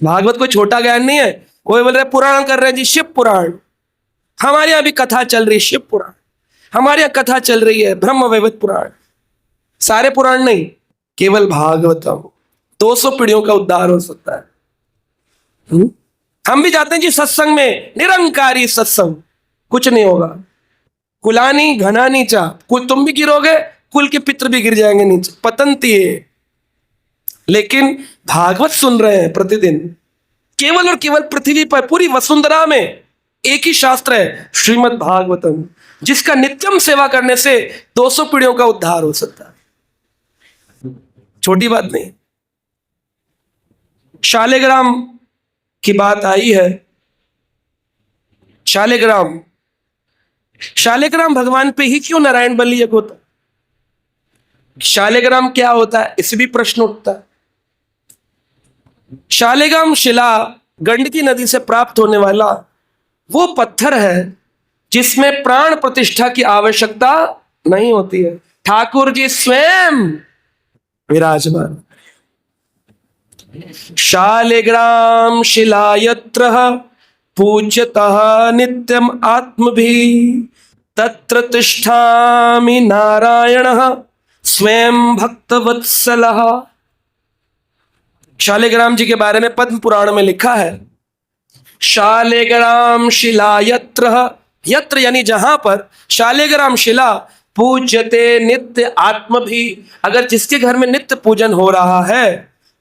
[SPEAKER 1] भागवत कोई छोटा ज्ञान नहीं है। कोई बोल रहे पुराण कर रहे हैं जी, शिव पुराण, हमारे यहां भी कथा चल रही है, शिव पुराण, हमारे यहां कथा चल रही है ब्रह्म वैवर्त पुराण, सारे पुराण नहीं, केवल भागवतम, 200 पीढ़ियों का उद्धार हो सकता है। हम भी जाते हैं जी सत्संग में, निरंकारी सत्संग, कुछ नहीं होगा, कुलानी घना नीचा, कुल तुम भी गिरोगे, कुल के पितर भी गिर जाएंगे नीचे, पतंती है। लेकिन भागवत सुन रहे हैं प्रतिदिन, केवल और केवल पृथ्वी पर पूरी वसुंधरा में एक ही शास्त्र है श्रीमद् भागवतम, जिसका नित्यम सेवा करने से 200 पीढ़ियों का उद्धार हो सकता है, छोटी बात नहीं। शालिग्राम की बात आई है, शालिग्राम, शालिग्राम भगवान पे ही क्यों नारायण बलि यज्ञ होता, शालिग्राम क्या होता है, इसे भी प्रश्न उठता है। शालिग्राम शिला गंडकी नदी से प्राप्त होने वाला वो पत्थर है जिसमें प्राण प्रतिष्ठा की आवश्यकता नहीं होती है, ठाकुर जी स्वयं विराजमान। शालिग्राम शिला यत्र पूज्यतः नित्यम आत्मभिः तत्र तिष्ठामि नारायणः स्वयं भक्तवत्सलः। शालिग्राम जी के बारे में पद्म पुराण में लिखा है, शालिग्राम शिला यत्र, यत्र यानी जहां पर, शालिग्राम शिला पूज्यते नित्य आत्मभिः, अगर जिसके घर में नित्य पूजन हो रहा है,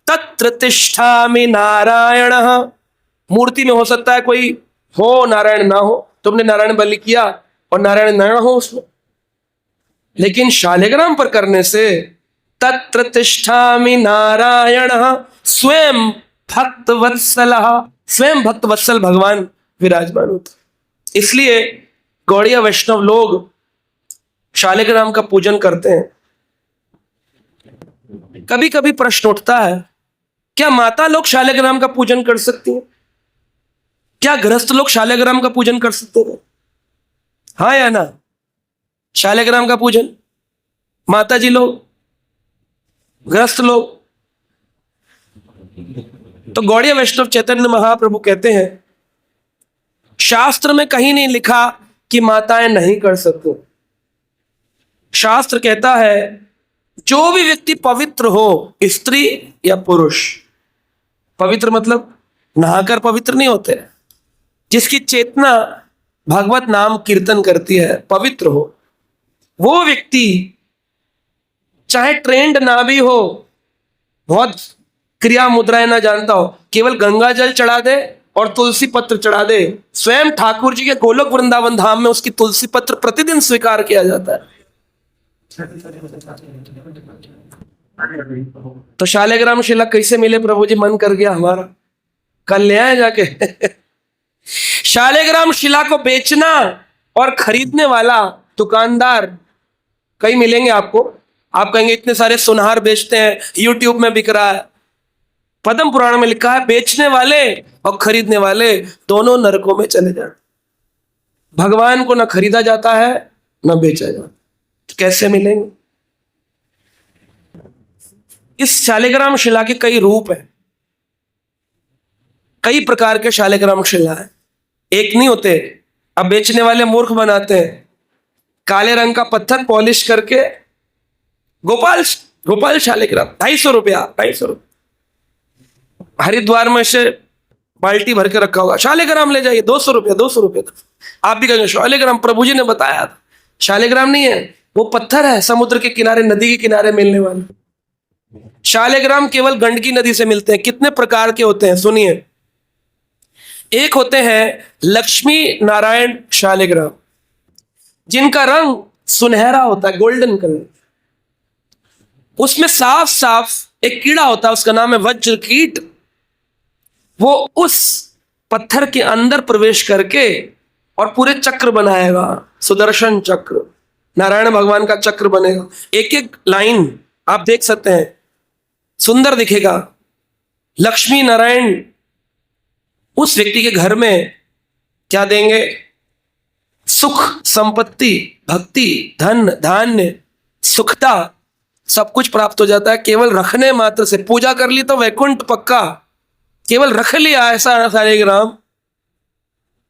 [SPEAKER 1] तत्र तिष्ठामि नारायणः, मूर्ति में हो सकता है कोई हो नारायण ना हो, तुमने नारायण बलि किया और नारायण न हो उसमें, लेकिन शालिग्राम पर करने से तत्र तिष्ठामि नारायणः स्वयं भक्तवत्सलः, स्वयं भक्तवत्सल भगवान विराजमान होते। इसलिए गौड़िया वैष्णव लोग शालिग्राम का पूजन करते हैं। कभी कभी प्रश्न उठता है, क्या माता लोग शालिग्राम का पूजन कर सकती हैं, क्या गृहस्थ लोग शालिग्राम का पूजन कर सकते हैं, हाँ या ना? शालिग्राम का पूजन माता जी लोग, गृहस्थ लोग। तो गौड़िया वैष्णव चैतन्य महाप्रभु कहते हैं, शास्त्र में कहीं नहीं लिखा कि माताएं नहीं कर सकती। शास्त्र कहता है जो भी व्यक्ति पवित्र हो, स्त्री या पुरुष, पवित्र मतलब नहाकर पवित्र नहीं होते, जिसकी चेतना भगवत नाम कीर्तन करती है, पवित्र हो, वो व्यक्ति चाहे ट्रेंड ना भी हो, बहुत क्रिया मुद्राएं ना जानता हो, केवल गंगा जल चढ़ा दे और तुलसी पत्र चढ़ा दे, स्वयं ठाकुर जी के गोलोक वृंदावन धाम में उसकी तुलसी पत्र प्रतिदिन स्वीकार किया जाता है। तो शालिग्राम शिला कैसे मिले प्रभु जी? मन कर गया हमारा, कल ले आए जाके। शालिग्राम शिला को बेचना और खरीदने वाला दुकानदार कई मिलेंगे आपको। आप कहेंगे इतने सारे सुनहार बेचते हैं, यूट्यूब में बिक रहा है। पद्म पुराण में लिखा है बेचने वाले और खरीदने वाले दोनों नरकों में चले जाते। भगवान को ना खरीदा जाता है ना बेचा जाता, तो कैसे मिलेंगे? इस शालिग्राम शिला के कई रूप हैं, कई प्रकार के शालिग्राम शिला है, एक नहीं होते। अब बेचने वाले मूर्ख बनाते हैं, काले रंग का पत्थर पॉलिश करके गोपाल गोपाल शालिग्राम 250 रुपया, 250 रुपया। हरिद्वार में से बाल्टी भर के रखा होगा, शालिग्राम ले जाइए 200 रुपया, 200 रुपया। आप भी कहेंगे शालिग्राम, प्रभु जी ने बताया था। शालिग्राम नहीं है, वो पत्थर है समुद्र के किनारे, नदी के किनारे मिलने वाले। शालिग्राम केवल गंडकी नदी से मिलते हैं। कितने प्रकार के होते हैं सुनिए। एक होते हैं लक्ष्मी नारायण शालिग्राम, जिनका रंग सुनहरा होता है, गोल्डन कलर। उसमें साफ साफ एक कीड़ा होता है, उसका नाम है वज्र कीट। वो उस पत्थर के अंदर प्रवेश करके और पूरे चक्र बनाएगा, सुदर्शन चक्र, नारायण भगवान का चक्र बनेगा। एक एक लाइन आप देख सकते हैं, सुंदर दिखेगा। लक्ष्मी नारायण उस व्यक्ति के घर में क्या देंगे? सुख, संपत्ति, भक्ति, धन, धान्य, सुखता, सब कुछ प्राप्त हो जाता है केवल रखने मात्र से। पूजा कर ली तो वैकुंठ पक्का, केवल रख लिया ऐसा शालिग्राम,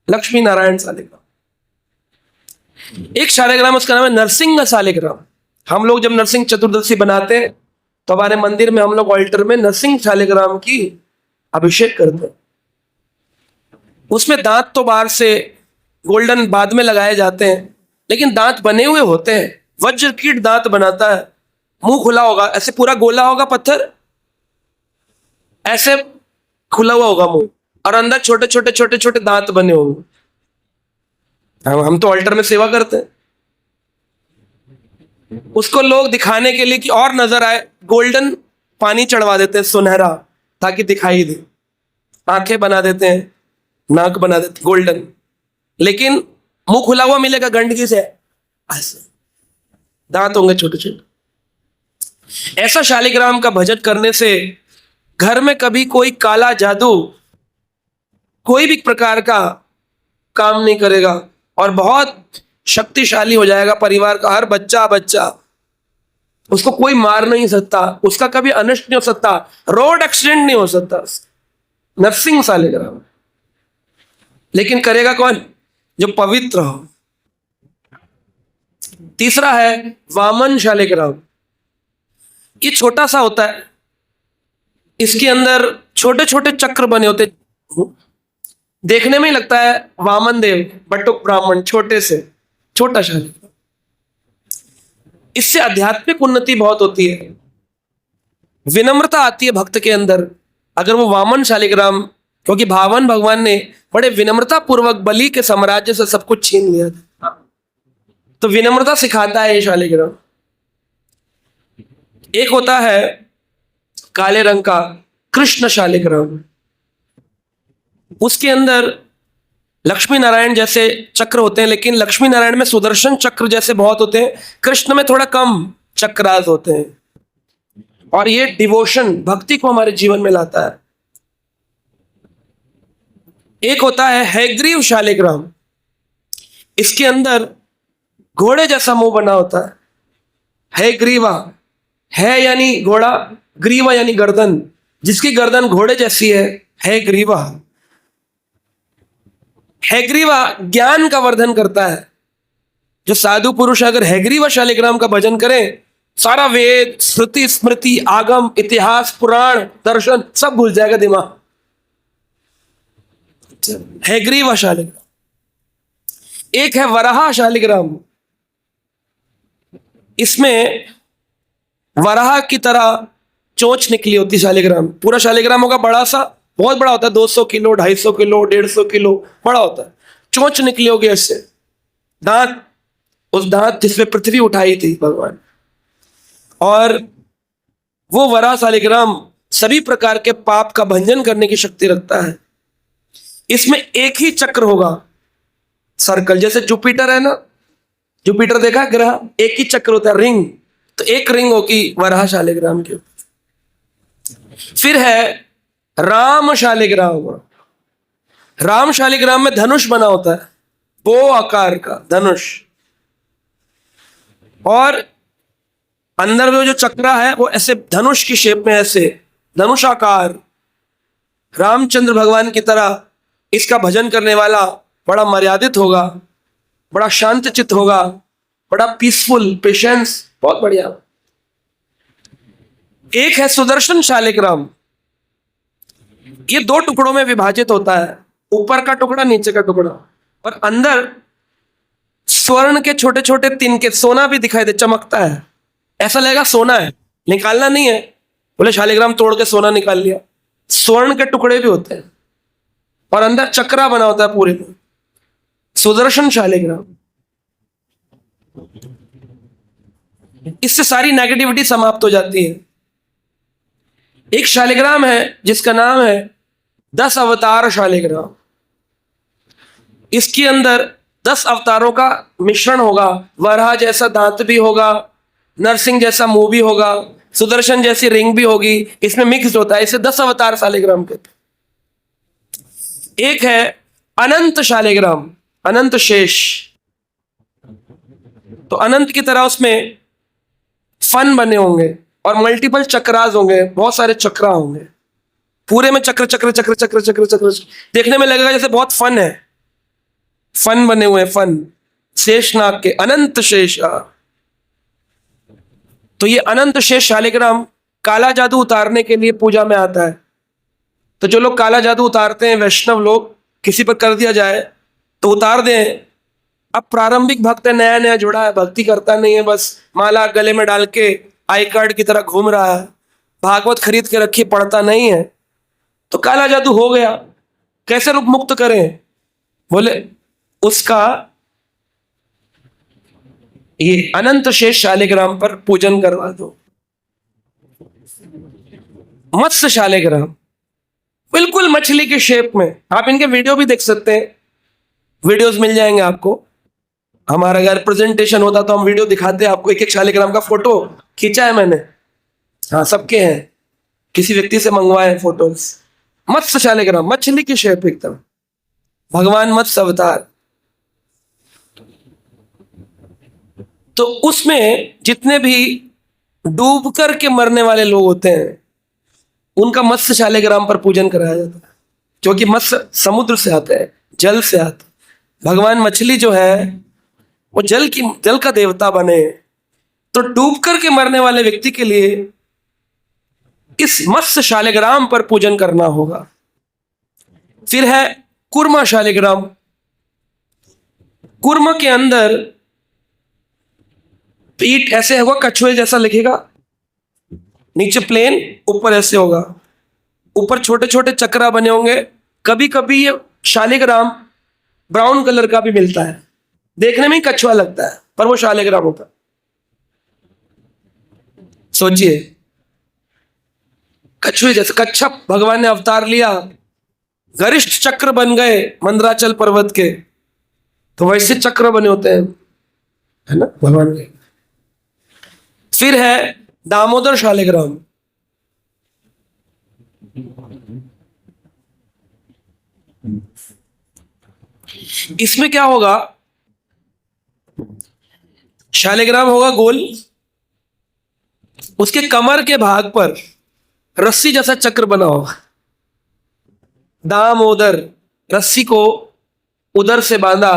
[SPEAKER 1] लक्ष्मी नारायण शालिग्राम। एक शालिग्राम उसका नाम है नरसिंह शालिग्राम। हम लोग जब नरसिंह चतुर्दशी बनाते हैं तो हमारे मंदिर में हम लोग ऑल्टर में नरसिंह शालिग्राम की अभिषेक करते हैं। उसमें दांत तो बाहर से गोल्डन बाद में लगाए जाते हैं, लेकिन दांत बने हुए होते हैं। वज्र कीट दांत बनाता है, मुंह खुला होगा, ऐसे पूरा गोला होगा पत्थर, ऐसे खुला हुआ होगा मुंह, और अंदर छोटे छोटे छोटे छोटे दांत बने होंगे। हम तो ऑल्टर में सेवा करते हैं, उसको लोग दिखाने के लिए कि और नजर आए, गोल्डन पानी चढ़वा देते हैं सुनहरा, ताकि दिखाई दे। आंखें बना देते हैं, नाक बना देते हैं गोल्डन, लेकिन मुंह खुला हुआ मिलेगा गंदगी से, ऐसे दांत होंगे छोटे छोटे। ऐसा शालिग्राम का भजन करने से घर में कभी कोई काला जादू, कोई भी प्रकार का काम नहीं करेगा और बहुत शक्तिशाली हो जाएगा परिवार का हर बच्चा बच्चा। उसको कोई मार नहीं सकता, उसका कभी अनिष्ट नहीं हो सकता, रोड एक्सीडेंट नहीं हो सकता। नरसिंह शालिग्राम। लेकिन करेगा कौन? जो पवित्र हो। तीसरा है वामन शालिग्राम। ये छोटा सा होता है, इसके अंदर छोटे छोटे चक्र बने होते, देखने में ही लगता है वामन देव, बटुक ब्राह्मण, छोटे से छोटा शालिग्राम। इससे आध्यात्मिक उन्नति बहुत होती है, विनम्रता आती है भक्त के अंदर अगर वो वामन शालिग्राम, क्योंकि भावन भगवान ने बड़े विनम्रता पूर्वक बलि के साम्राज्य से सब कुछ छीन लिया था, तो विनम्रता सिखाता है ये शालिग्राम। एक होता है काले रंग का कृष्ण शालिग्राम, उसके अंदर लक्ष्मी नारायण जैसे चक्र होते हैं, लेकिन लक्ष्मी नारायण में सुदर्शन चक्र जैसे बहुत होते हैं, कृष्ण में थोड़ा कम चक्रास होते हैं, और ये डिवोशन, भक्ति को हमारे जीवन में लाता है। एक होता है हैग्रीव शालिग्राम, इसके अंदर घोड़े जैसा मुंह बना होता है। हैग्रीवा, है यानी घोड़ा, ग्रीवा यानी गर्दन, जिसकी गर्दन घोड़े जैसी है, हैग्रीवा। हैग्रीवा ज्ञान का वर्धन करता है। जो साधु पुरुष अगर हैग्रीवा शालिग्राम का भजन करें, सारा वेद, श्रुति, स्मृति, आगम, इतिहास, पुराण, दर्शन सब भूल जाएगा दिमाग। हैग्रीवा शालिग्राम। एक है वराह शालिग्राम, इसमें वराह की तरह चोंच निकली होती शालिग्राम। पूरा शालिग्राम होगा बड़ा सा, बहुत बड़ा होता है, 200 किलो, 250 किलो, 150 किलो बड़ा होता है। चोंच निकली होगी इससे, दांत, उस दांत जिसमें पृथ्वी उठाई थी भगवान। और वो वराह शालिग्राम सभी प्रकार के पाप का भंजन करने की शक्ति रखता है। इसमें एक ही चक्र होगा, सर्कल, जैसे जुपिटर है ना, जुपिटर देखा ग्रह, एक ही चक्र होता है, रिंग, तो एक रिंग होगी वराह शालिग्राम की। फिर है राम शालिग्राम। राम शालिग्राम में धनुष बना होता है, बो आकार का धनुष, और अंदर में जो चक्रा है वो ऐसे धनुष की शेप में, ऐसे धनुषाकार। रामचंद्र भगवान की तरह इसका भजन करने वाला बड़ा मर्यादित होगा, बड़ा शांत चित्त होगा, बड़ा पीसफुल, पेशेंस, बहुत बढ़िया। एक है सुदर्शन शालिग्राम। ये 2 टुकड़ों में विभाजित होता है, ऊपर का टुकड़ा, नीचे का टुकड़ा, और अंदर स्वर्ण के छोटे छोटे तिनके, सोना भी दिखाई दे, चमकता है, ऐसा लगेगा सोना है, निकालना नहीं है, बोले शालिग्राम तोड़ के सोना निकाल लिया। स्वर्ण के टुकड़े भी होते हैं और अंदर चक्रा बना होता है पूरे में, सुदर्शन शालिग्राम। इससे सारी नेगेटिविटी समाप्त हो जाती है। एक शालिग्राम है जिसका नाम है 10 अवतार शालिग्राम। इसके अंदर 10 अवतारों का मिश्रण होगा। वराह जैसा दांत भी होगा, नरसिंह जैसा मुंह भी होगा, सुदर्शन जैसी रिंग भी होगी, इसमें मिक्स होता है, इसे 10 अवतार शालिग्राम कहते हैं। एक है अनंत शालिग्राम, अनंत शेष। तो अनंत की तरह उसमें फन बने होंगे और मल्टीपल चक्रास होंगे, बहुत सारे चक्रा होंगे, पूरे में चक्र चक्र चक्र चक्र चक्र चक्र, देखने में लगेगा जैसे बहुत फन है, फन बने हुए, फन, शेषनाग के, अनंत शेष। तो ये अनंत शेष शालिग्राम काला जादू उतारने के लिए पूजा में आता है। तो जो लोग काला जादू उतारते हैं, वैष्णव लोग, किसी पर कर दिया जाए तो उतार दें। अब प्रारंभिक भक्त है, नया नया जुड़ा है, भक्ति करता नहीं है, बस माला गले में डाल के आई कार्ड की तरह घूम रहा है, भागवत खरीद के रखी, पढ़ता नहीं है, तो काला जादू हो गया, कैसे रूप मुक्त करें? बोले उसका ये अनंत शेष शालिग्राम पर पूजन करवा दो। मत्स्य शालिग्राम, बिल्कुल मछली के शेप में, आप इनके वीडियो भी देख सकते हैं, वीडियोस मिल जाएंगे आपको। हमारा अगर प्रेजेंटेशन होता तो हम वीडियो दिखाते हैं आपको, एक एक शालिग्राम का फोटो खींचा है मैंने, हाँ सबके हैं, किसी व्यक्ति से मंगवाए फोटोज। मत्स्य शालिग्राम, मछली की शेप एकदम, भगवान मत्स्य अवतार। तो उसमें जितने भी डूब करके मरने वाले लोग होते हैं उनका मत्स्य शालिग्राम पर पूजन कराया जाता है, क्योंकि मत्स्य समुद्र से आता है, जल से आता है। भगवान मछली जो है वो जल का देवता बने, तो डूब करके मरने वाले व्यक्ति के लिए इस मत्स्य शालिग्राम पर पूजन करना होगा। फिर है कूर्मा शालिग्राम। कूर्मा के अंदर पीठ ऐसे होगा, कछुए जैसा लिखेगा, नीचे प्लेन, ऊपर ऐसे होगा, ऊपर छोटे छोटे चक्रा बने होंगे। कभी कभी ये शालिग्राम ब्राउन कलर का भी मिलता है, देखने में ही कछुआ लगता है पर वो शालिग्राम होता है। सोचिए, कछुए जैसे, कच्छप भगवान ने अवतार लिया, गरिष्ठ चक्र बन गए मंदराचल पर्वत के, तो वैसे चक्र बने होते हैं, है ना भगवान के। फिर है दामोदर शालिग्राम। इसमें क्या होगा, शालिग्राम होगा गोल, उसके कमर के भाग पर रस्सी जैसा चक्र बना होगा। दामोदर, रस्सी को उधर से बांधा,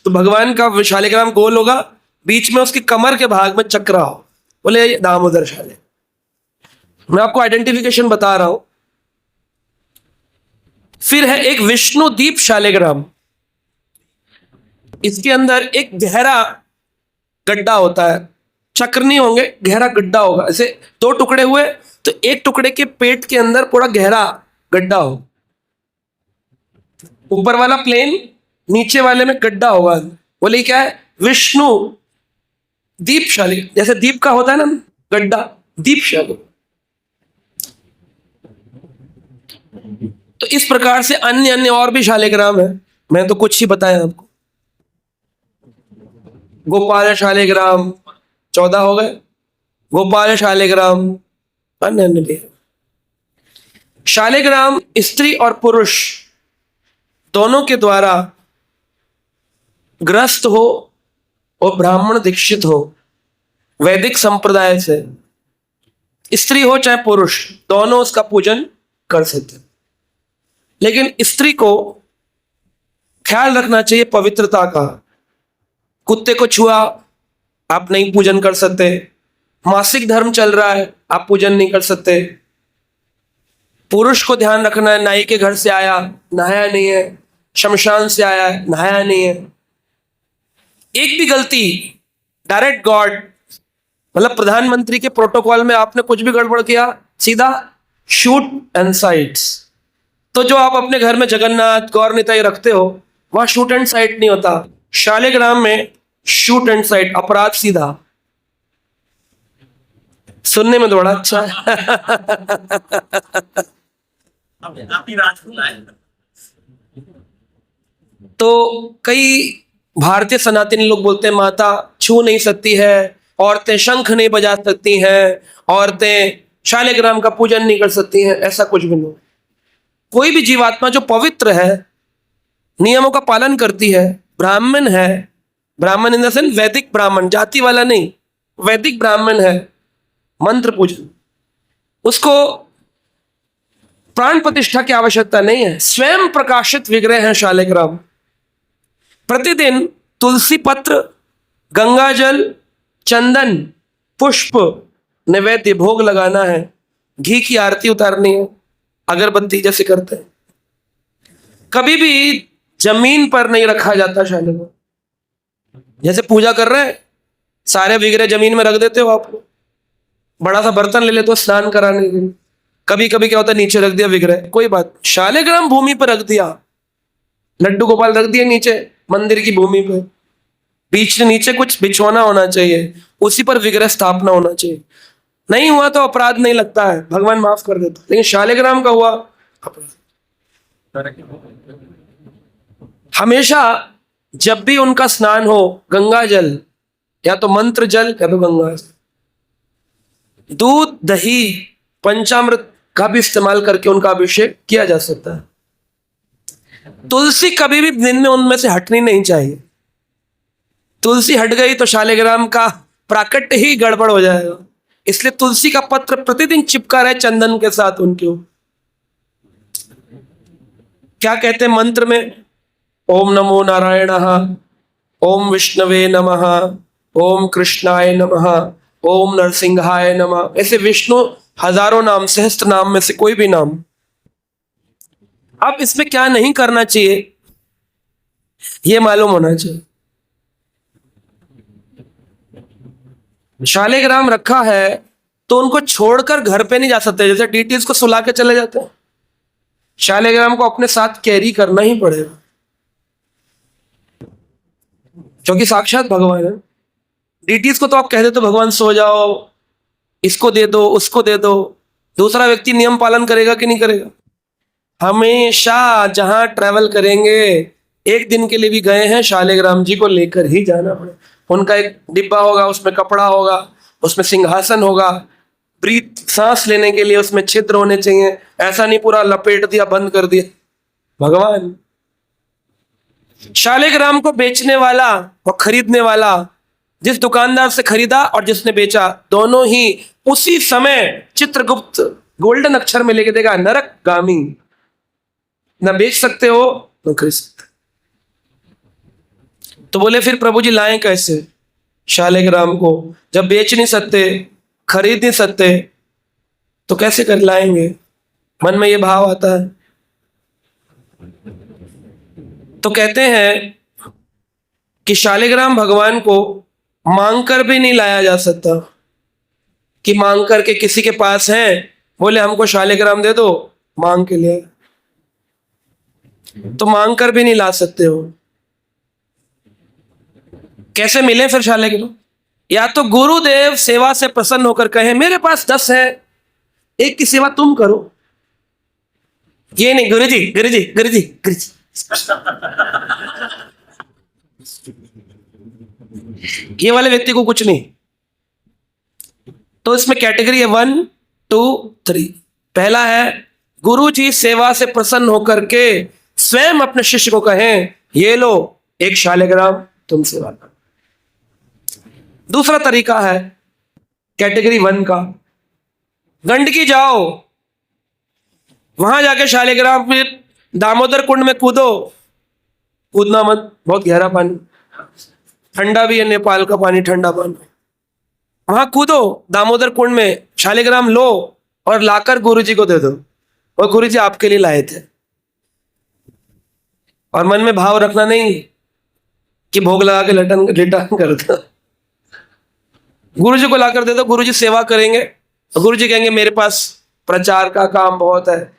[SPEAKER 1] तो भगवान का शालिग्राम गोल होगा, बीच में उसकी कमर के भाग में चक्र हो, बोले दामोदर शालिग्राम। मैं आपको आइडेंटिफिकेशन बता रहा हूं। फिर है एक विष्णु दीप शालिग्राम। इसके अंदर एक गहरा गड्ढा होता है, चक्र नहीं होंगे, गहरा गड्ढा होगा, ऐसे 2 टुकड़े हुए तो एक टुकड़े के पेट के अंदर पूरा गहरा गड्ढा हो, ऊपर वाला प्लेन, नीचे वाले में गड्ढा होगा। बोले क्या है, विष्णु दीप शालिग्राम, जैसे दीप का होता है ना गड्ढा, दीप शालिग्राम। तो इस प्रकार से अन्य अन्य और भी शालिग्राम है, मैं तो कुछ ही बताया आपको। गोपाल शालिग्राम 14 हो गए, गोपाल शालिग्राम, अन्य अन्य भी। शालिग्राम स्त्री और पुरुष दोनों के द्वारा ग्रस्त हो और ब्राह्मण दीक्षित हो, वैदिक संप्रदाय से, स्त्री हो चाहे पुरुष, दोनों उसका पूजन कर सकते। लेकिन स्त्री को ख्याल रखना चाहिए पवित्रता का। कुत्ते को छुआ आप नहीं पूजन कर सकते, मासिक धर्म चल रहा है आप पूजन नहीं कर सकते। पुरुष को ध्यान रखना है, नाई के घर से आया नहाया नहीं है, शमशान से आया नहाया नहीं है। एक भी गलती डायरेक्ट गॉड, मतलब प्रधानमंत्री के प्रोटोकॉल में आपने कुछ भी गड़बड़ किया, सीधा शूट एंड साइट्स। तो जो आप अपने घर में जगन्नाथ गौर निताई रखते हो, वहां शूट एंड साइट नहीं होता। शालिग्राम में शूट एंड साइट, अपराध सीधा। सुनने में थोड़ा अच्छा है तो कई भारतीय सनातनी लोग बोलते हैं माता छू नहीं सकती है, औरतें शंख नहीं बजा सकती हैं, औरतें शालिग्राम का पूजन नहीं कर सकती हैं। ऐसा कुछ भी नहीं। कोई भी जीवात्मा जो पवित्र है, नियमों का पालन करती है, ब्राह्मण है, ब्राह्मण इन द सेंस वैदिक ब्राह्मण, जाति वाला नहीं, वैदिक ब्राह्मण है, मंत्र पूजन, उसको प्राण प्रतिष्ठा की आवश्यकता नहीं है। स्वयं प्रकाशित विग्रह है शालिग्राम। प्रतिदिन तुलसी पत्र, गंगा जल, चंदन, पुष्प, नैवेद्य भोग लगाना है, घी की आरती उतारनी है, अगरबत्ती जैसे करते हैं। कभी भी जमीन पर नहीं रखा जाता शालिग्राम। जैसे पूजा कर रहे हैं, सारे विग्रह जमीन में रख देते हो आप लोग, बड़ा सा बर्तन ले लेते हो स्नान कराने के लिए। कभी कभी क्या होता है, नीचे रख दिया विग्रह, कोई बात, शालिग्राम भूमि पर रख दिया, लड्डू गोपाल रख दिया नीचे मंदिर की भूमि पर, बीच में नीचे कुछ बिछवाना होना चाहिए, उसी पर विग्रह स्थापना होना चाहिए। नहीं हुआ तो अपराध नहीं लगता है, भगवान माफ कर देता। लेकिन शालिग्राम का हुआ अपराध। हमेशा जब भी उनका स्नान हो, गंगा जल या तो मंत्र जल या तो गंगा जल, दूध, दही, पंचामृत का भी इस्तेमाल करके उनका अभिषेक किया जा सकता है। तुलसी कभी भी दिन में उनमें से हटनी नहीं चाहिए। तुलसी हट गई तो शालिग्राम का प्राकट्य ही गड़बड़ हो जाएगा। इसलिए तुलसी का पत्र प्रतिदिन चिपका रहे चंदन के साथ उनके ऊपर। क्या कहते हैं मंत्र में? ओम नमो नारायणः, ओम विष्णवे नमः, ओम कृष्णाय नमः, ओम नरसिंहाय नमः। ऐसे विष्णु हजारों नाम, सहस्त्र नाम में से कोई भी नाम। अब इसमें क्या नहीं करना चाहिए यह मालूम होना चाहिए। शालिग्राम रखा है तो उनको छोड़कर घर पे नहीं जा सकते, जैसे डीटीज को सुला के चले जाते हैं। शालिग्राम को अपने साथ कैरी करना ही पड़ेगा, क्योंकि साक्षात भगवान है। डीटीज को तो आप कह देते हो भगवान सो जाओ, इसको दे दो, उसको दे दो, दूसरा व्यक्ति नियम पालन करेगा कि नहीं करेगा? हमेशा जहां ट्रैवल करेंगे, एक दिन के लिए भी गए हैं, शालिग्राम जी को लेकर ही जाना पड़ेगा। उनका एक डिब्बा होगा, उसमें कपड़ा होगा, उसमें सिंहासन होगा, ब्रीथ सांस लेने के लिए उसमें छिद्र होने चाहिए। ऐसा नहीं पूरा लपेट दिया, बंद कर दिया। भगवान शालिग्राम को बेचने वाला और खरीदने वाला, जिस दुकानदार से खरीदा और जिसने बेचा, दोनों ही उसी समय चित्रगुप्त गोल्डन अक्षर में लिख देगा नरक गामी। ना बेच सकते हो ना खरीद सकते। तो बोले फिर प्रभु जी लाएं कैसे शालिग्राम को? जब बेच नहीं सकते, खरीद नहीं सकते, तो कैसे कर लाएंगे? मन में ये भाव आता है। तो कहते हैं कि शालिग्राम भगवान को मांग कर भी नहीं लाया जा सकता, कि मांग करके किसी के पास है, बोले हमको शालिग्राम दे दो, मांग के लिए, तो मांग कर भी नहीं ला सकते हो। कैसे मिले फिर शालिग्राम? या तो गुरुदेव सेवा से प्रसन्न होकर कहे मेरे पास 10 है, एक की सेवा तुम करो, ये नहीं, गुरुजी गुरुजी गुरुजी गुरुजी। ये वाले व्यक्ति को कुछ नहीं। तो इसमें कैटेगरी है 1 2 3। पहला है गुरु जी सेवा से प्रसन्न होकर के स्वयं अपने शिष्य को कहें, ये लो एक शालिग्राम तुम सेवा करो। दूसरा तरीका है कैटेगरी 1 का, गंडकी जाओ, वहां जाके शालिग्राम, फिर दामोदर कुंड में कूदो, कूदना मत, बहुत गहरा पानी, ठंडा भी है, नेपाल का पानी ठंडा पानी। वहां कूदो दामोदर कुंड में, शालिग्राम लो और लाकर गुरुजी को दे दो, और गुरुजी आपके लिए लाए थे। और मन में भाव रखना नहीं कि भोग लगा के रिटर्न कर दो। गुरुजी को लाकर दे दो, गुरुजी सेवा करेंगे, और गुरुजी कहेंगे मेरे पास प्रचार का काम बहुत है,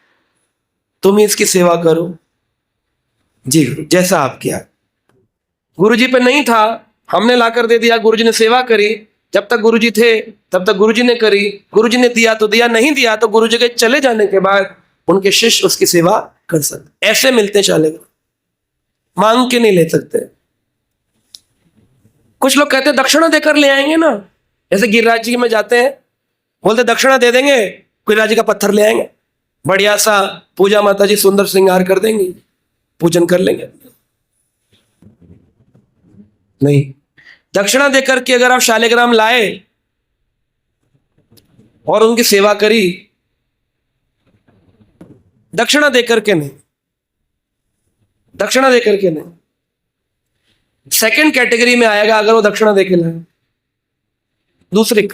[SPEAKER 1] तुम ही इसकी सेवा करो। जी गुरु, जैसा आप किया। गुरुजी पे नहीं था, हमने लाकर दे दिया, गुरुजी ने सेवा करी। जब तक गुरुजी थे तब तक गुरुजी ने करी, गुरुजी ने दिया तो दिया, नहीं दिया तो गुरुजी के चले जाने के बाद उनके शिष्य उसकी सेवा कर सकते। ऐसे मिलते चलेगा, मांग के नहीं ले सकते। कुछ लोग कहते हैं दक्षिणा देकर ले आएंगे ना, जैसे गिरिराज जी में जाते हैं, बोलते दक्षिणा दे देंगे, गिरिराज जी का पत्थर ले आएंगे, बढ़िया सा पूजा माता जी सुंदर श्रृंगार कर देंगे, पूजन कर लेंगे। नहीं, दक्षिणा देकर के अगर आप शालिग्राम लाए और उनकी सेवा करी, दक्षिणा देकर के नहीं, दक्षिणा देकर के नहीं। सेकंड कैटेगरी में आएगा अगर वो दक्षिणा देकर लाए। दूसरी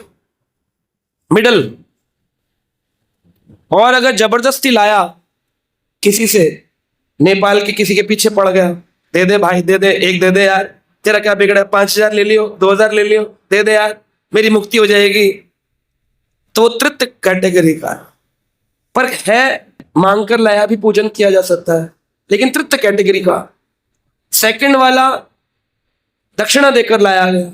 [SPEAKER 1] मिडल, और अगर जबरदस्ती लाया किसी से, नेपाल के किसी के पीछे पड़ गया, दे दे भाई दे दे, एक दे दे यार, तेरा क्या बिगड़ा, 5,000 ले लियो, 2,000 ले लियो, दे दे यार, मेरी मुक्ति हो जाएगी, तो तृतीय कैटेगरी का। पर है मांग कर लाया भी पूजन किया जा सकता है, लेकिन तृतीय कैटेगरी का। सेकंड वाला दक्षिणा देकर लाया गया,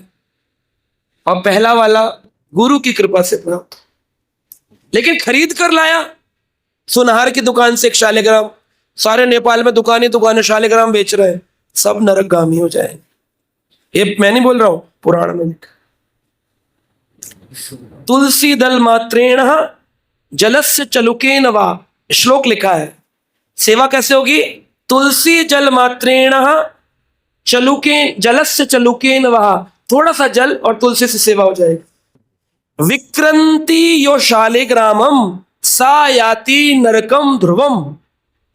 [SPEAKER 1] और पहला वाला गुरु की कृपा से प्राप्त। लेकिन खरीद कर लाया, सुनहार की दुकान से एक शालिग्राम, सारे नेपाल में दुकानें शालिग्राम बेच रहे हैं, सब नरकगामी हो जाएंगे। ये मैं नहीं बोल रहा हूं, पुराण में लिखा। तुलसी दल मात्रेण जलस्य चलुकेन वा, श्लोक लिखा है। सेवा कैसे होगी? तुलसी जल मात्रेण चलुकेन, जलस्य चलुकेन वा, थोड़ा सा जल और तुलसी से सेवा हो जाएगी। विक्रंति यो शालिग्रामम सा याति नरकम ध्रुवम।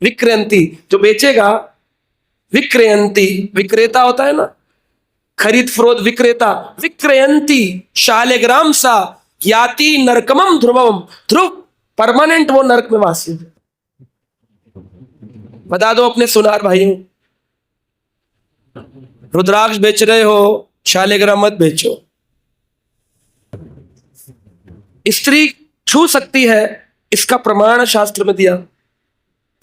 [SPEAKER 1] विक्रंति, जो बेचेगा, विक्रयंती, विक्रेता होता है ना, खरीद फरोख्त विक्रेता, विक्रयंती शालिग्राम सा याति नरकमम ध्रुवम। ध्रुव परमानेंट, वो नरक में वासी है। बता दो अपने सुनार भाइयों, रुद्राक्ष बेच रहे हो, शालिग्राम मत बेचो। स्त्री छू सकती है, इसका प्रमाण शास्त्र में दिया।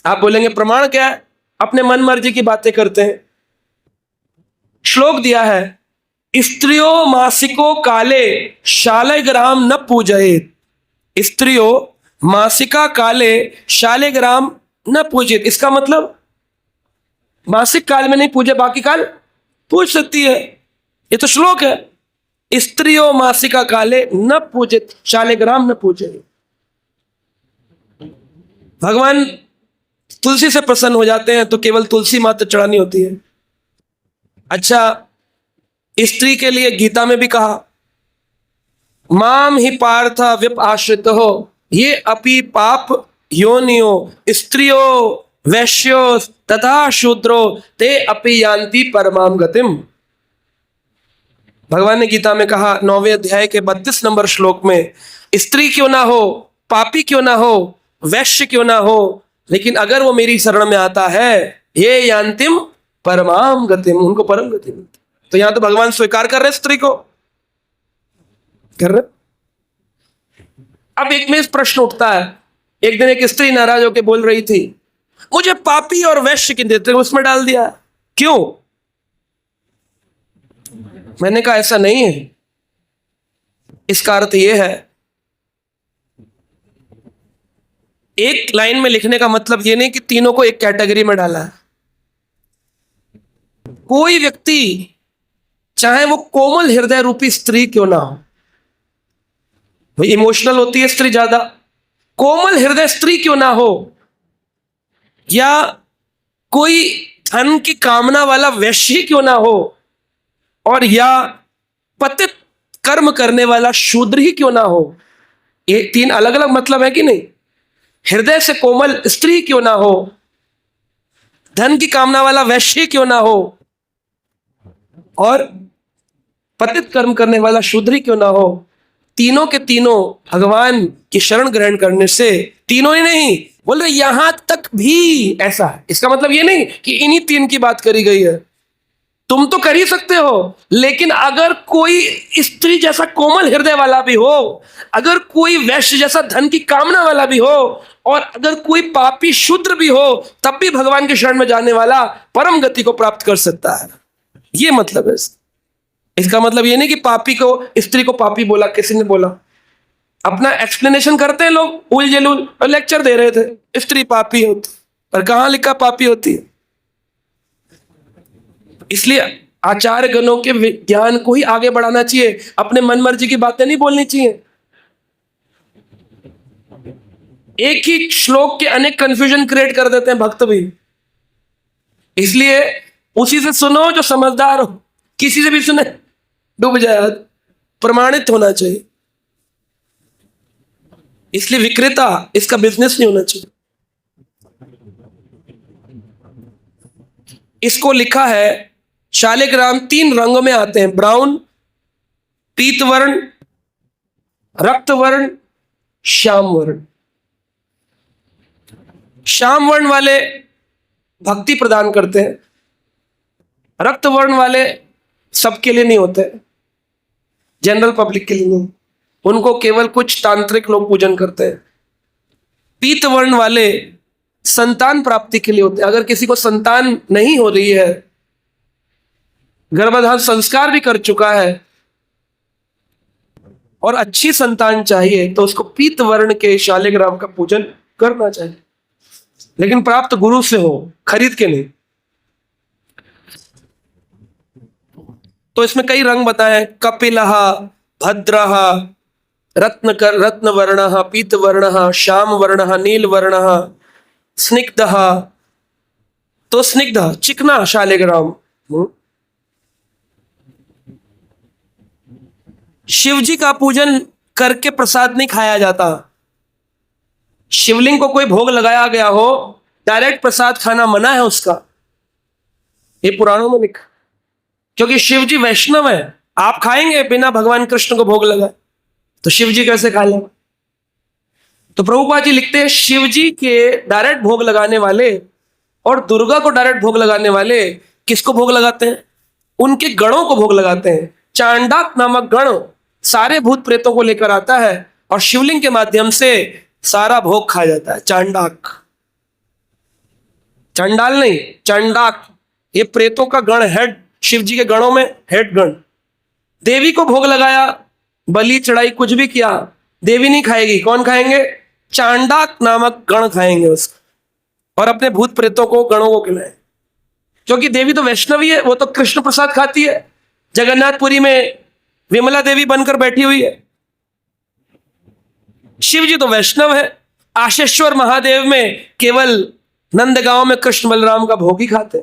[SPEAKER 1] आप बोलेंगे प्रमाण क्या है? अपने मन मर्जी की बातें करते हैं। श्लोक दिया है, स्त्रियों मासिको काले शालिग्राम न पूजयेत। स्त्रियों मासिका काले शालिग्राम न पूजित। इसका मतलब मासिक काल में नहीं पूजे, बाकी काल पूज सकती है। ये तो श्लोक है, स्त्रियों मासिका काले न पूजित, शालिग्राम न पूजे। भगवान तुलसी से प्रसन्न हो जाते हैं तो केवल तुलसी मात्र चढ़ानी होती है। अच्छा, स्त्री के लिए गीता में भी कहा, माम ही पार्थ विप आश्रित हो ये अपि पाप योनियो स्त्रियो वैश्यो तथा शूद्रो ते अपि यान्ति परमाम गतिम। भगवान ने गीता में कहा 9वें अध्याय के 32 नंबर श्लोक में, स्त्री क्यों ना हो, पापी क्यों ना हो, वैश्य क्यों ना हो, लेकिन अगर वो मेरी शरण में आता है, ये यान्तिम परमाम गतिम, उनको परम गति मिलती। तो यहां तो भगवान स्वीकार कर रहे स्त्री को, कर रहे। अब एक में प्रश्न उठता है, एक दिन एक स्त्री नाराज होकर बोल रही थी, मुझे पापी और वैश्य की देते उसमें डाल दिया, क्यों? मैंने कहा ऐसा नहीं है। इसका अर्थ यह है एक लाइन में लिखने का मतलब ये नहीं कि तीनों को एक कैटेगरी में डाला है। कोई व्यक्ति चाहे वो कोमल हृदय रूपी स्त्री क्यों ना हो, भाई इमोशनल होती है स्त्री ज्यादा, कोमल हृदय स्त्री क्यों ना हो, या कोई धन की कामना वाला वैश्य क्यों ना हो, और या पतित कर्म करने वाला शूद्र ही क्यों ना हो, ये तीन अलग अलग मतलब है कि नहीं। हृदय से कोमल स्त्री क्यों ना हो, धन की कामना वाला वैश्य क्यों ना हो, और पतित कर्म करने वाला शूद्र ही क्यों ना हो, तीनों के तीनों भगवान की शरण ग्रहण करने से, तीनों ही नहीं बोल रहे यहां तक भी ऐसा है। इसका मतलब ये नहीं कि इन्हीं तीन की बात करी गई है, तुम तो कर ही सकते हो, लेकिन अगर कोई स्त्री जैसा कोमल हृदय वाला भी हो, अगर कोई वैश्य जैसा धन की कामना वाला भी हो, और अगर कोई पापी शूद्र भी हो, तब भी भगवान के शरण में जाने वाला परम गति को प्राप्त कर सकता है। ये मतलब है इसका मतलब ये नहीं कि पापी को, स्त्री को पापी बोला, किसी ने बोला। अपना एक्सप्लेनेशन करते हैं लोग उल जलूल, और लेक्चर दे रहे थे स्त्री पापी होती, और कहां लिखा पापी होती है। इसलिए आचार्य गणों के विज्ञान को ही आगे बढ़ाना चाहिए, अपने मन मर्जी की बातें नहीं बोलनी चाहिए। एक ही श्लोक के अनेक कंफ्यूजन क्रिएट कर देते हैं भक्त भी, इसलिए उसी से सुनो जो समझदार हो, किसी से भी सुने डूब जाए, प्रमाणित होना चाहिए। इसलिए विक्रेता इसका बिजनेस नहीं होना चाहिए। इसको लिखा है शालिग्राम 3 रंगों में आते हैं, ब्राउन, पीत वर्ण, रक्त वर्ण, श्याम वर्ण। श्याम वर्ण वाले भक्ति प्रदान करते हैं, रक्त वर्ण वाले सबके लिए नहीं होते, जनरल पब्लिक के लिए नहीं, उनको केवल कुछ तांत्रिक लोग पूजन करते हैं। पीत वर्ण वाले संतान प्राप्ति के लिए होते हैं, अगर किसी को संतान नहीं हो रही है, गर्भाधान संस्कार भी कर चुका है और अच्छी संतान चाहिए, तो उसको पीत वर्ण के शालिग्राम का पूजन करना चाहिए, लेकिन प्राप्त गुरु से हो, खरीद के नहीं। तो इसमें कई रंग बताए, कपिलः, भद्रः, रत्न वर्णः, पीत वर्णः, श्याम वर्णः, नील वर्णः, स्निग्धः। तो स्निग्ध चिकना शालिग्राम। शिव जी का पूजन करके प्रसाद नहीं खाया जाता। शिवलिंग को कोई भोग लगाया गया हो, डायरेक्ट प्रसाद खाना मना है उसका, ये पुराणों में लिखा। क्योंकि शिव जी वैष्णव है, आप खाएंगे बिना भगवान कृष्ण को भोग लगाए तो शिव जी कैसे खा लेंगे। तो प्रभुपाद जी लिखते हैं शिव जी के डायरेक्ट भोग लगाने वाले और दुर्गा को डायरेक्ट भोग लगाने वाले किसको भोग लगाते हैं, उनके गणों को भोग लगाते हैं। चांडाक नामक गण सारे भूत प्रेतों को लेकर आता है और शिवलिंग के माध्यम से सारा भोग खा जाता है। चांडाक, चंडाल नहीं, चांडाक, ये प्रेतों का गण, हेड, शिव जी के गणों में हेड गण। देवी को भोग लगाया, बलि चढ़ाई, कुछ भी किया, देवी नहीं खाएगी, कौन खाएंगे, चांडाक नामक गण खाएंगे उसको, और अपने भूत प्रेतों को, गणों को खिलाए। क्योंकि देवी तो वैष्णवी है, वो तो कृष्ण प्रसाद खाती है, जगन्नाथपुरी में विमला देवी बनकर बैठी हुई है। शिव जी तो वैष्णव है, आशेश्वर महादेव में केवल नंदगांव में कृष्ण बलराम का भोग ही खाते।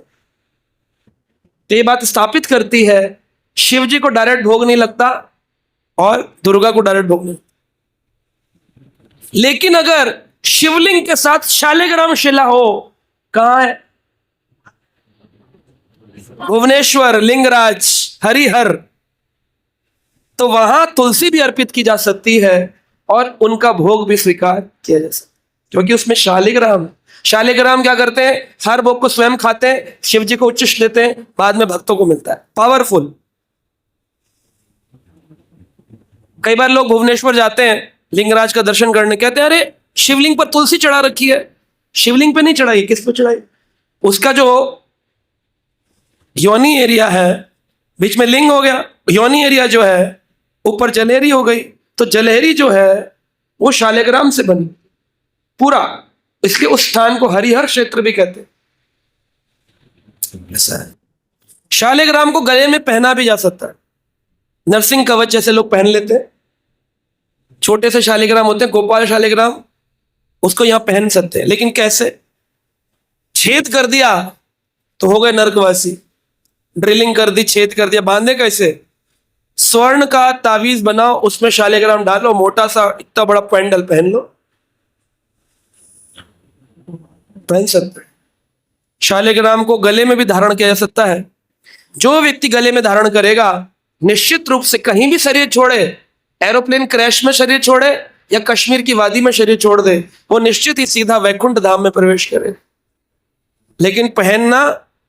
[SPEAKER 1] तो ये बात स्थापित करती है शिव जी को डायरेक्ट भोग नहीं लगता और दुर्गा को डायरेक्ट भोग नहीं। लेकिन अगर शिवलिंग के साथ शालिग्राम शिला हो, कहां है, भुवनेश्वर, लिंगराज, हरिहर, तो वहां तुलसी भी अर्पित की जा सकती है और उनका भोग भी स्वीकार किया जा सकता है, क्योंकि उसमें शालिग्राम। शालिग्राम क्या करते हैं, हर भोग को स्वयं खाते हैं, शिव जी को उच्चिष्ट देते हैं, बाद में भक्तों को मिलता है, पावरफुल। कई बार लोग भुवनेश्वर जाते हैं लिंगराज का दर्शन करने, कहते हैं अरे शिवलिंग पर तुलसी चढ़ा रखी है। शिवलिंग पे नहीं चढ़ाई, किस पे चढ़ाई, उसका जो योनि एरिया है, बीच में लिंग हो गया, योनि एरिया जो है, ऊपर जलेहरी हो गई, तो जलेहरी जो है वो शालिग्राम से बनी। पूरा। इसलिए उस स्थान को हरिहर क्षेत्र भी कहते हैं। ऐसा है। शालिग्राम को गले में पहना भी जा सकता है, नरसिंह कवच जैसे लोग पहन लेते हैं। छोटे से शालिग्राम होते हैं, गोपाल शालिग्राम, उसको यहां पहन सकते हैं। लेकिन कैसे? छेद कर दिया तो हो गए नरकवासी, ड्रिलिंग कर दी, छेद कर दिया, बांधे कैसे? स्वर्ण का तावीज बनाओ, उसमें शालिग्राम डालो, मोटा सा इतना बड़ा पेंडल पहन लो, पहन सकते हैं। शालिग्राम को गले में भी धारण किया जा सकता है। जो व्यक्ति गले में धारण करेगा, निश्चित रूप से कहीं भी शरीर छोड़े, एरोप्लेन क्रैश में शरीर छोड़े या कश्मीर की वादी में शरीर छोड़ दे, वो निश्चित ही सीधा वैकुंठ धाम में प्रवेश करे। लेकिन पहनना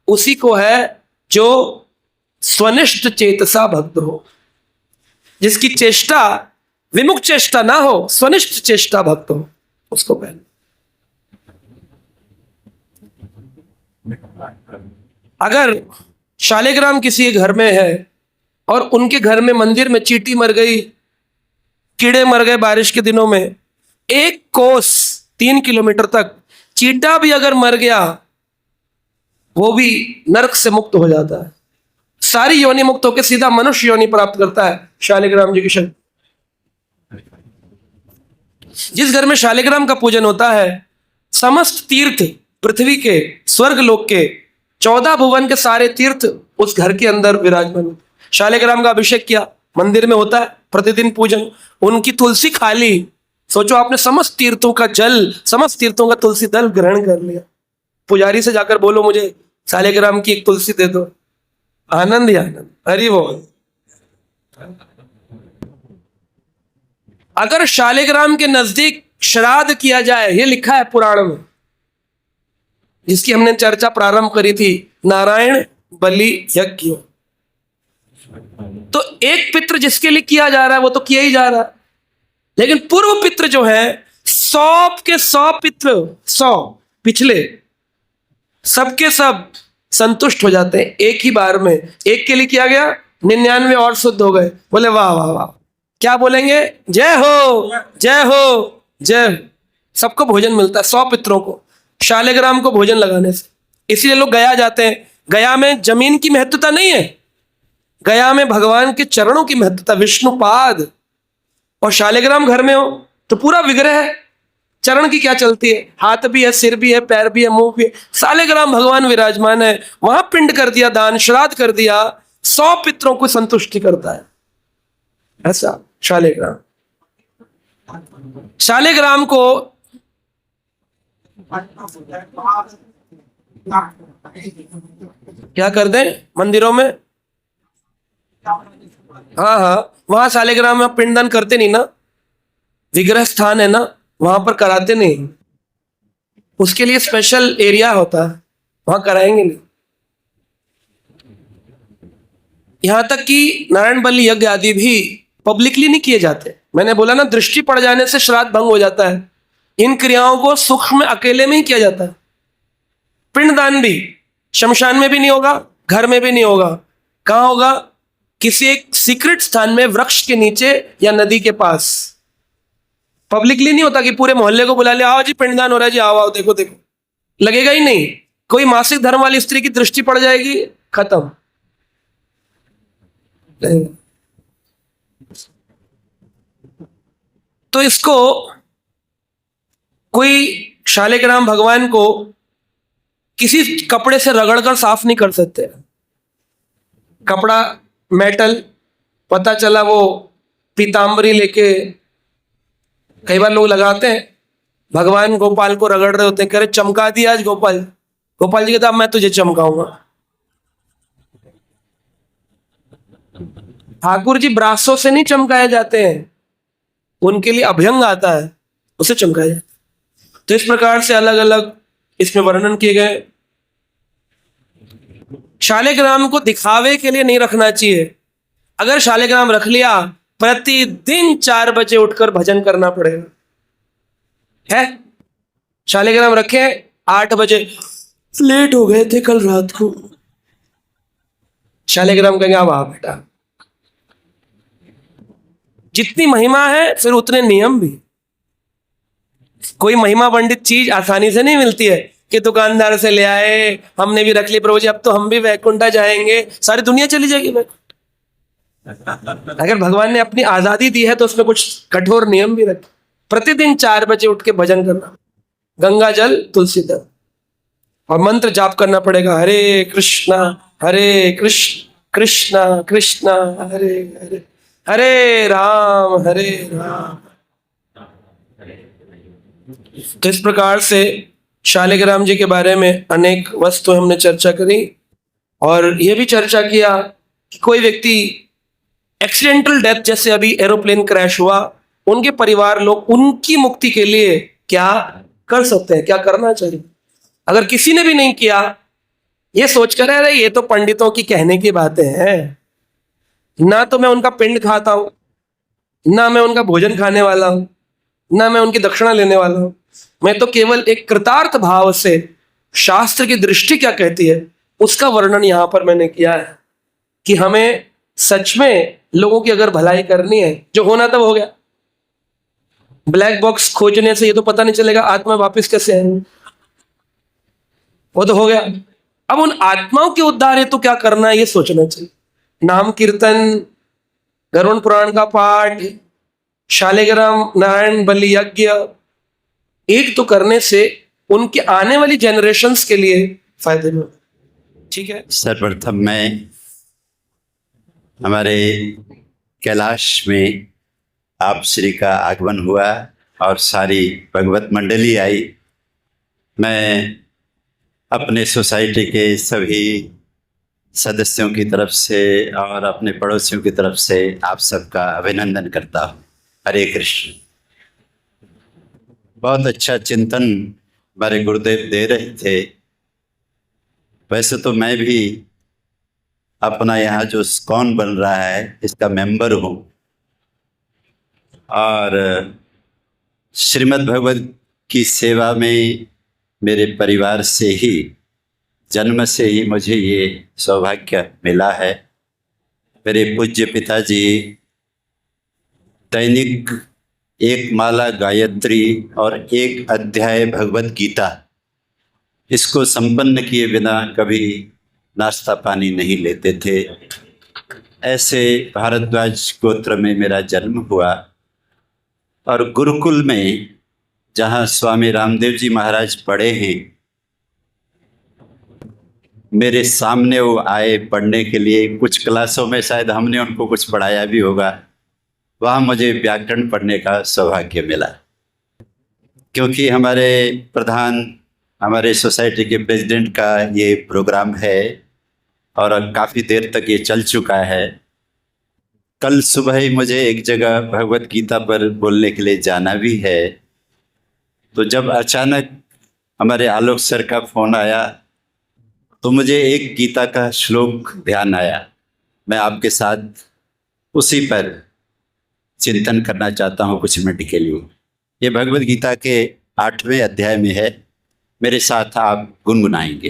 [SPEAKER 1] उसी को है जो स्वनिष्ठ चेतसा भक्त हो, जिसकी चेष्टा विमुख चेष्टा ना हो, स्वनिष्ठ चेष्टा भक्त हो, उसको पहन। अगर शालिग्राम किसी घर में है और उनके घर में मंदिर में चींटी मर गई, कीड़े मर गए बारिश के दिनों में, 1 कोस 3 किलोमीटर तक चींटा भी अगर मर गया, वो भी नरक से मुक्त हो जाता है। सारी योनि मुक्त होकर सीधा मनुष्य योनि प्राप्त करता है शालिग्राम जी की शक्ति। जिस घर में शालिग्राम का पूजन होता है, समस्त तीर्थ पृथ्वी के, स्वर्ग लोक के, 14 भुवन के सारे तीर्थ उस घर के अंदर विराजमान होते। शालिग्राम का अभिषेक किया, मंदिर में होता है प्रतिदिन पूजन। उनकी तुलसी खाली, सोचो आपने समस्त तीर्थों का जल, समस्त तीर्थों का तुलसी दल ग्रहण कर लिया। पुजारी से जाकर बोलो मुझे शालिग्राम की एक तुलसी दे दो, आनंद ही आनंद, हरि बोल। अगर शालिग्राम के नजदीक श्राद्ध किया जाए, ये लिखा है पुराण में, जिसकी हमने चर्चा प्रारंभ करी थी, नारायण बलि यज्ञ, तो एक पितृ जिसके लिए किया जा रहा है वो तो किया ही जा रहा है, लेकिन पूर्व पितृ जो है 100 के 100 पितृ, 100 पिछले, सबके सब संतुष्ट हो जाते हैं एक ही बार में। एक के लिए किया गया, 99 और शुद्ध हो गए। बोले वाह वाह वाह, क्या बोलेंगे? जय हो जय हो जय हो। सबको भोजन मिलता है, 100 पितरों को शालिग्राम को भोजन लगाने से। इसलिए लोग गया जाते हैं। गया में जमीन की महत्वता नहीं है, गया में भगवान के चरणों की महत्वता, विष्णुपाद। और शालिग्राम घर में हो तो पूरा विग्रह है, चरण की क्या चलती है, हाथ भी है, सिर भी है, पैर भी है, मुंह भी है, शालिग्राम भगवान विराजमान है। वहां पिंड कर दिया, दान श्राद्ध कर दिया, 100 पितरों को संतुष्टि करता है। ऐसा शालिग्राम। शालिग्राम को क्या कर दें मंदिरों में? हाँ हाँ, वहां शालिग्राम में पिंडदान करते नहीं ना, विग्रह स्थान है ना, वहां पर कराते नहीं। उसके लिए स्पेशल एरिया होता है, वहां कराएंगे नहीं। यहां तक कि नारायण बलि यज्ञ आदि भी पब्लिकली नहीं किए जाते। मैंने बोला ना, दृष्टि पड़ जाने से श्राद्ध भंग हो जाता है। इन क्रियाओं को सूक्ष्म में अकेले में ही किया जाता है। पिंडदान भी शमशान में भी नहीं होगा, घर में भी नहीं होगा। कहां होगा? किसी एक सीक्रेट स्थान में, वृक्ष के नीचे या नदी के पास। पब्लिकली नहीं होता कि पूरे मोहल्ले को बुला लिया, आओ जी पिंडदान हो रहा है जी, आओ आओ, देखो देखो, लगेगा ही नहीं। कोई मासिक धर्म वाली स्त्री की दृष्टि पड़ जाएगी, खत्म। तो इसको कोई शालिग्राम भगवान को किसी कपड़े से रगड़कर साफ नहीं कर सकते। कपड़ा मेटल, पता चला वो पीतांबरी लेके, कई बार लोग लगाते हैं, भगवान गोपाल को रगड़ रहे होते हैं, कह रहे चमका दिया आज गोपाल। गोपाल जी कहता मैं तुझे चमकाऊंगा। ठाकुर जी ब्रासों से नहीं चमकाए जाते हैं, उनके लिए अभ्यंग आता है, उसे चमकाया जाता है। तो इस प्रकार से अलग अलग इसमें वर्णन किए गए। शालिग्राम को दिखावे के लिए नहीं रखना चाहिए। अगर शालिग्राम रख लिया, प्रतिदिन 4 बजे उठकर भजन करना पड़ेगा। है शालिग्राम रखे 8 बजे, लेट हो गए थे कल रात को, शालिग्राम कहेंगे वाह बेटा। जितनी महिमा है फिर उतने नियम भी। कोई महिमा मंडित चीज आसानी से नहीं मिलती है कि दुकानदार से ले आए, हमने भी रख ली प्रभु जी, अब तो हम भी वैकुंठा जाएंगे, सारी दुनिया चली जाएगी वैकुंठ। अगर भगवान ने अपनी आजादी दी है तो उसमें कुछ कठोर नियम भी रखे। प्रतिदिन 4 बजे उठ के भजन करना, गंगा जल तुलसी दल, और मंत्र जाप करना पड़ेगा, हरे कृष्णा कृष्णा कृष्णा हरे हरे, हरे राम। तो इस प्रकार से शालिग्राम जी के बारे में अनेक वस्तुएं हमने चर्चा करी, और यह भी चर्चा किया कि कोई व्यक्ति एक्सीडेंटल डेथ, जैसे अभी एरोप्लेन क्रैश हुआ, उनके परिवार लोग उनकी मुक्ति के लिए क्या कर सकते हैं, क्या करना चाहिए। अगर किसी ने भी नहीं किया, ये सोचकर अरे ये तो पंडितों की कहने की बातें हैं, ना तो मैं उनका पिंड खाता हूं, ना मैं उनका भोजन खाने वाला हूं, ना मैं उनकी दक्षिणा लेने वाला हूं, मैं तो केवल एक कृतार्थ भाव से शास्त्र की दृष्टि क्या कहती है उसका वर्णन यहां पर मैंने किया है, कि हमें सच में लोगों की अगर भलाई करनी है, जो होना था वो हो गया। ब्लैक बॉक्स खोजने से ये तो पता नहीं चलेगा आत्मा वापस कैसे आएंगे, वो तो हो गया। अब उन आत्माओं के उद्धार हेतु तो क्या करना है ये सोचना चाहिए। नाम कीर्तन, गरुड़ पुराण का पाठ, शालिग्राम नारायण बलि यज्ञ, एक तो करने से उनके आने वाली जनरेशन्स के लिए फायदेमंद। ठीक है,
[SPEAKER 2] सर्वप्रथम मैं हमारे कैलाश में आप श्री का आगमन हुआ और सारी भगवत मंडली आई। मैं अपने सोसाइटी के सभी सदस्यों की तरफ से और अपने पड़ोसियों की तरफ से आप सबका अभिनंदन करता हूँ। हरे कृष्ण। बहुत अच्छा चिंतन हमारे गुरुदेव दे रहे थे। वैसे तो मैं भी अपना यहाँ जो स्कॉन बन रहा है इसका मेंबर हूँ, और श्रीमद् भगवत की सेवा में मेरे परिवार से ही, जन्म से ही मुझे ये सौभाग्य मिला है। मेरे पूज्य पिताजी दैनिक एक माला गायत्री और एक अध्याय भगवत गीता, इसको संपन्न किए बिना कभी नाश्ता पानी नहीं लेते थे। ऐसे भारद्वाज गोत्र में मेरा जन्म हुआ, और गुरुकुल में जहाँ स्वामी रामदेव जी महाराज पढ़े हैं, मेरे सामने वो आए पढ़ने के लिए। कुछ क्लासों में शायद हमने उनको कुछ पढ़ाया भी होगा। वहाँ मुझे व्याकरण पढ़ने का सौभाग्य मिला, क्योंकि हमारे प्रधान, हमारे सोसाइटी के प्रेसिडेंट का ये प्रोग्राम है और काफ़ी देर तक ये चल चुका है। कल सुबह ही मुझे एक जगह भगवत गीता पर बोलने के लिए जाना भी है। तो जब अचानक हमारे आलोक सर का फोन आया तो मुझे एक गीता का श्लोक ध्यान आया। मैं आपके साथ उसी पर चिंतन करना चाहता हूँ कुछ मिनट के लिए। ये भगवत गीता के 8वें अध्याय में है। मेरे साथ आप गुनगुनाएंगे।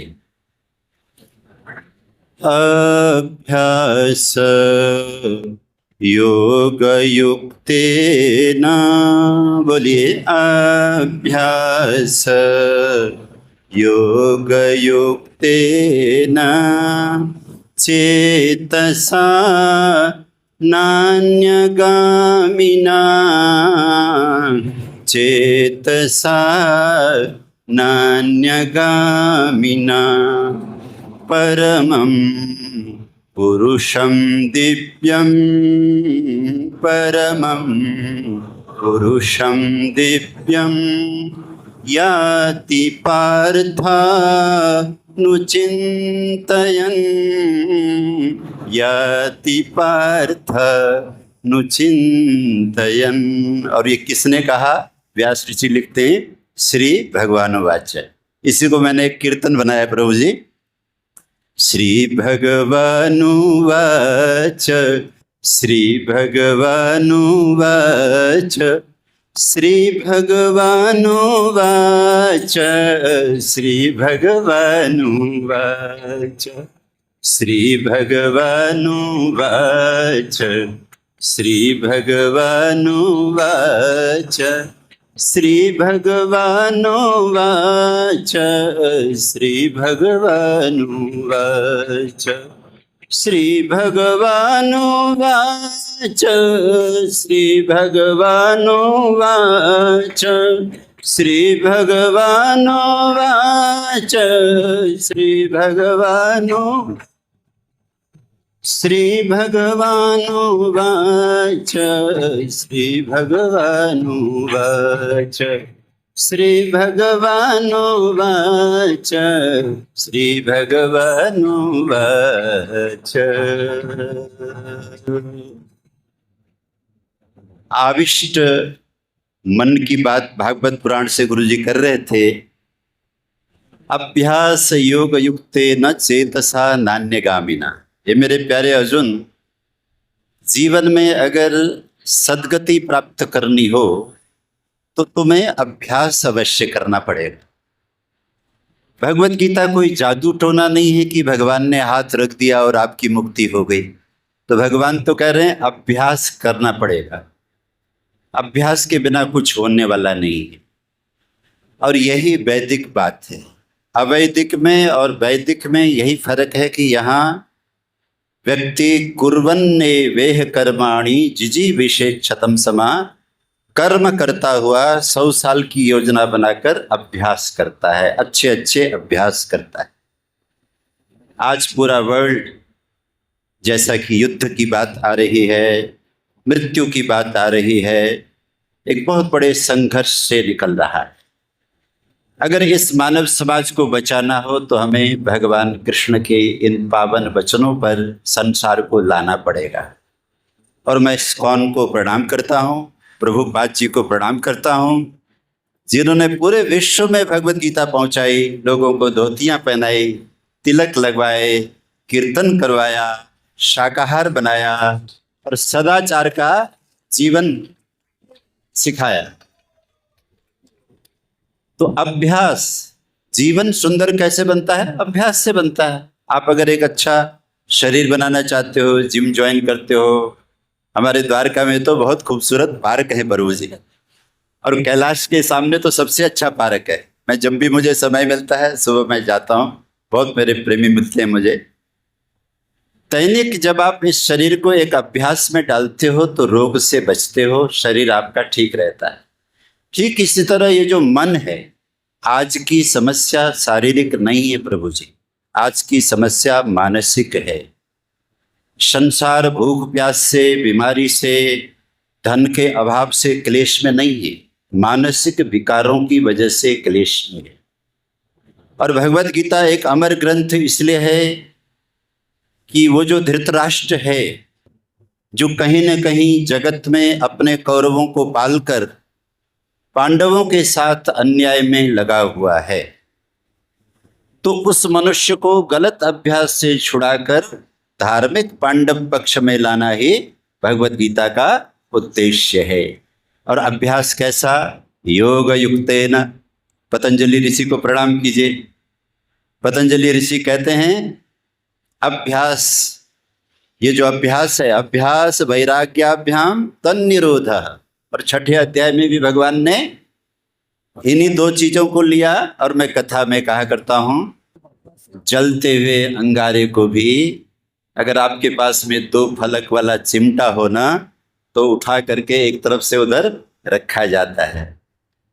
[SPEAKER 2] अभ्यास योग युक्तेन, बोलिए अभ्यास योग युक्तेन चेतसा नान्यगामिना, चेतसा नान्यगामिना परमं पुरुषं दिव्यं, परमं पुरुषं दिव्यं याति पार्थानुचिन्तयन्, याति पार्थानुचिन्तयन्। और ये किसने कहा? व्यास ऋषि लिखते हैं श्री भगवानुवाच। इसी को मैंने एक कीर्तन बनाया प्रभु जी। श्री भगवानुवाच, श्री भगवानुवाच, श्री भगवानुवाच, श्री भगवानुवाच, श्री भगवानुवाच, श्री भगवानुवाच। श्री भगवानो वाच श्री भगवानो वाच श्री भगवानो वाच श्री भगवानो वाच श्री भगवानो वाच श्री भगवानो श्री भगवानो वाच श्री भगवानो वाच श्री भगवानो वाच श्री भगवानो वाच। आविष्ट मन की बात भागवत पुराण से गुरुजी कर रहे थे। अभ्यास योग युक्ते न चेतसा नान्यगामिना। ये मेरे प्यारे अर्जुन, जीवन में अगर सद्गति प्राप्त करनी हो तो तुम्हें अभ्यास अवश्य करना पड़ेगा। भगवत गीता कोई जादू टोना नहीं है कि भगवान ने हाथ रख दिया और आपकी मुक्ति हो गई। तो भगवान तो कह रहे हैं अभ्यास करना पड़ेगा। अभ्यास के बिना कुछ होने वाला नहीं है। और यही वैदिक बात है। अवैदिक में और वैदिक में यही फर्क है कि यहाँ व्यक्ति कुर्वन्ने वेह कर्माणि जिजी विशेषतम समा, कर्म करता हुआ 100 साल की योजना बनाकर अभ्यास करता है, अच्छे अच्छे अभ्यास करता है। आज पूरा वर्ल्ड जैसा कि युद्ध की बात आ रही है, मृत्यु की बात आ रही है, एक बहुत बड़े संघर्ष से निकल रहा है। अगर इस मानव समाज को बचाना हो तो हमें भगवान कृष्ण के इन पावन वचनों पर संसार को लाना पड़ेगा। और मैं इस्कॉन को प्रणाम करता हूँ, प्रभुपाद जी को प्रणाम करता हूँ, जिन्होंने पूरे विश्व में भगवत गीता पहुँचाई, लोगों को धोतियाँ पहनाई, तिलक लगवाए, कीर्तन करवाया, शाकाहार बनाया और सदाचार का जीवन सिखाया। तो अभ्यास, जीवन सुंदर कैसे बनता है? अभ्यास से बनता है। आप अगर एक अच्छा शरीर बनाना चाहते हो, जिम ज्वाइन करते हो, हमारे द्वारका में तो बहुत खूबसूरत पार्क है प्रभु जी, और कैलाश के सामने तो सबसे अच्छा पार्क है। मैं जब भी मुझे समय मिलता है सुबह मैं जाता हूँ, बहुत मेरे प्रेमी मिलते हैं मुझे। दैनिक जब आप इस शरीर को एक अभ्यास में डालते हो तो रोग से बचते हो, शरीर आपका ठीक रहता है। ठीक इसी तरह ये जो मन है, आज की समस्या शारीरिक नहीं है प्रभु जी, आज की समस्या मानसिक है। संसार भूख प्यास से, बीमारी से, धन के अभाव से क्लेश में नहीं है, मानसिक विकारों की वजह से क्लेश में है। और भगवत गीता एक अमर ग्रंथ इसलिए है कि वो जो धृतराष्ट्र है, जो कहीं न कहीं जगत में अपने कौरवों को पालकर पांडवों के साथ अन्याय में लगा हुआ है, तो उस मनुष्य को गलत अभ्यास से छुड़ाकर धार्मिक पांडव पक्ष में लाना ही भगवत गीता का उद्देश्य है। और अभ्यास कैसा? योग युक्तेन। पतंजलि ऋषि को प्रणाम कीजिए। पतंजलि ऋषि कहते हैं अभ्यास, ये जो अभ्यास है, अभ्यास वैराग्याभ्याम तन्निरोधः। और 6ठे अध्याय में भी भगवान ने इन्हीं 2 चीजों को लिया। और मैं कथा में कहा करता हूं, जलते हुए अंगारे को भी अगर आपके पास में 2 फलक वाला चिमटा हो ना, तो उठा करके एक तरफ से उधर रखा जाता है।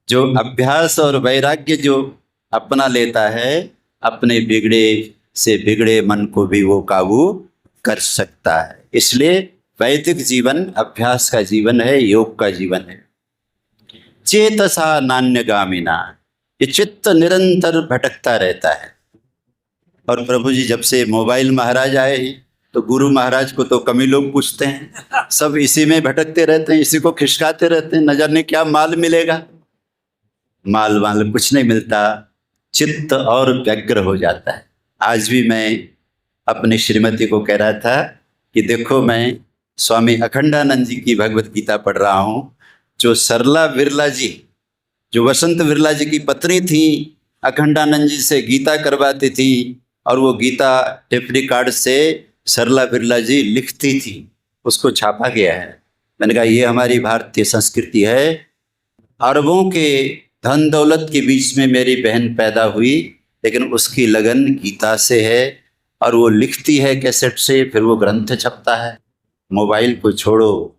[SPEAKER 2] जो अभ्यास और वैराग्य जो अपना लेता है, अपने बिगड़े से बिगड़े मन को भी वो काबू कर सकता है। इसलिए वैदिक जीवन अभ्यास का जीवन है, योग का जीवन है। चेतसा नान्यगामिना, ये चित्त निरंतर भटकता रहता है। और प्रभु जी जब से मोबाइल महाराज आए हैं, तो गुरु महाराज को तो कम ही लोग पूछते हैं, सब इसी में भटकते रहते हैं, इसी को खिसकाते रहते हैं, न जाने क्या माल मिलेगा। माल वाल कुछ नहीं मिलता, चित्त और व्यग्र हो जाता है। आज भी मैं अपनी श्रीमती को कह रहा था कि देखो, मैं स्वामी अखंडानंद जी की भगवत गीता पढ़ रहा हूँ। जो सरला विरला जी, जो वसंत विरला जी की पत्नी थी, अखंडानंद जी से गीता करवाती थी, और वो गीता टेप रिकॉर्ड से सरला विरला जी लिखती थी, उसको छापा गया है। मैंने कहा ये हमारी भारतीय संस्कृति है। अरबों के धन दौलत के बीच में मेरी बहन पैदा हुई, लेकिन उसकी लगन गीता से है और वो लिखती है कैसेट से, फिर वो ग्रंथ छपता है। मोबाइल को छोड़ो,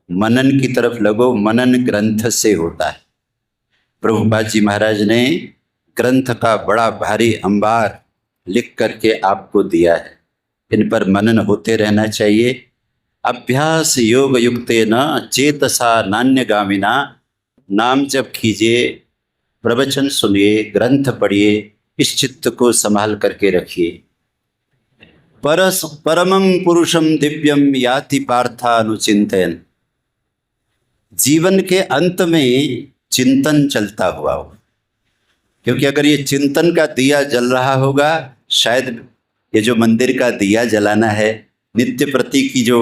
[SPEAKER 2] मनन की तरफ लगो, मनन ग्रंथ से होता है। प्रभुपाद जी महाराज ने ग्रंथ का बड़ा भारी अंबार लिख करके आपको दिया है, इन पर मनन होते रहना चाहिए। अभ्यास योग युक्ते न चेतसा नान्यगामिना, नाम जप कीजिए, प्रवचन सुनिए, ग्रंथ पढ़िए, इस चित्त को संभाल करके रखिए। परमं पुरुषम दिव्यम याति पार्थानुचिंतन, जीवन के अंत में चिंतन चलता हुआ हो, क्योंकि अगर ये चिंतन का दिया जल रहा होगा, शायद ये जो मंदिर का दिया जलाना है, नित्य प्रति की जो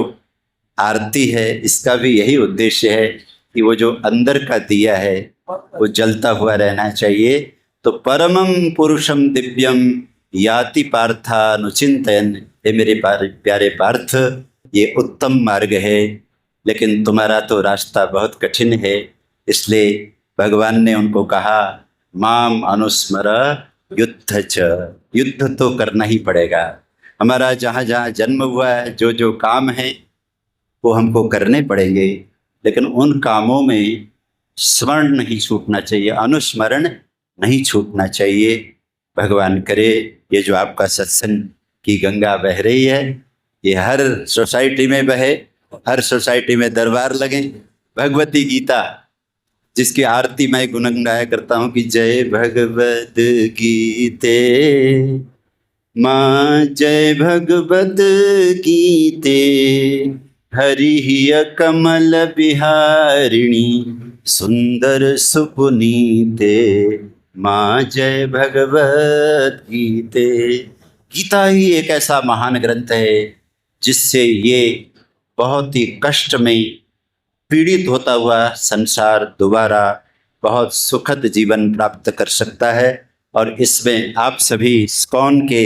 [SPEAKER 2] आरती है, इसका भी यही उद्देश्य है कि वो जो अंदर का दिया है वो जलता हुआ रहना चाहिए। तो परमं पुरुषम दिव्यम याति पार्थानुचिंतन, ये मेरे प्यारे पार्थ, ये उत्तम मार्ग है, लेकिन तुम्हारा तो रास्ता बहुत कठिन है। इसलिए भगवान ने उनको कहा, माम अनुस्मर युद्ध च, युद्ध तो करना ही पड़ेगा। हमारा जहाँ जहाँ जन्म हुआ है, जो जो काम है वो हमको करने पड़ेंगे, लेकिन उन कामों में स्मरण नहीं छूटना चाहिए, अनुस्मरण नहीं छूटना चाहिए। भगवान करे ये जो आपका सत्संग की गंगा बह रही है, ये हर सोसाइटी में बहे, हर सोसाइटी में दरबार लगे। भगवती गीता जिसकी आरती मैं गुनगुनाया करता हूँ कि जय भगवत गीते माँ, जय भगवत गीते, हरिः कमल बिहारिणी सुंदर सुपुनीते, माँ जय भगवत गीते। गीता ही एक ऐसा महान ग्रंथ है जिससे ये बहुत ही कष्ट में पीड़ित होता हुआ संसार दोबारा बहुत सुखद जीवन प्राप्त कर सकता है। और इसमें आप सभी इस्कॉन के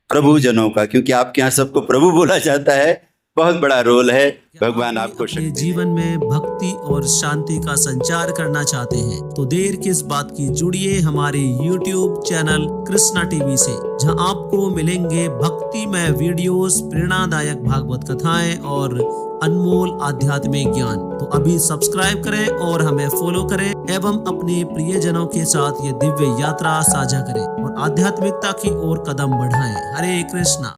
[SPEAKER 2] प्रभुजनों का, क्योंकि आपके यहाँ सबको प्रभु बोला जाता है, बहुत बड़ा रोल है। भगवान आपको
[SPEAKER 3] अपने जीवन में भक्ति और शांति का संचार करना चाहते हैं तो देर किस बात की, जुड़िए हमारे YouTube चैनल कृष्णा टीवी से, जहां आपको मिलेंगे भक्तिमय वीडियोस, प्रेरणादायक भागवत कथाएं और अनमोल आध्यात्मिक ज्ञान। तो अभी सब्सक्राइब करें और हमें फॉलो करें एवं अपने प्रियजनों के साथ ये दिव्य यात्रा साझा करें और आध्यात्मिकता की ओर कदम बढ़ाएं। हरे कृष्णा।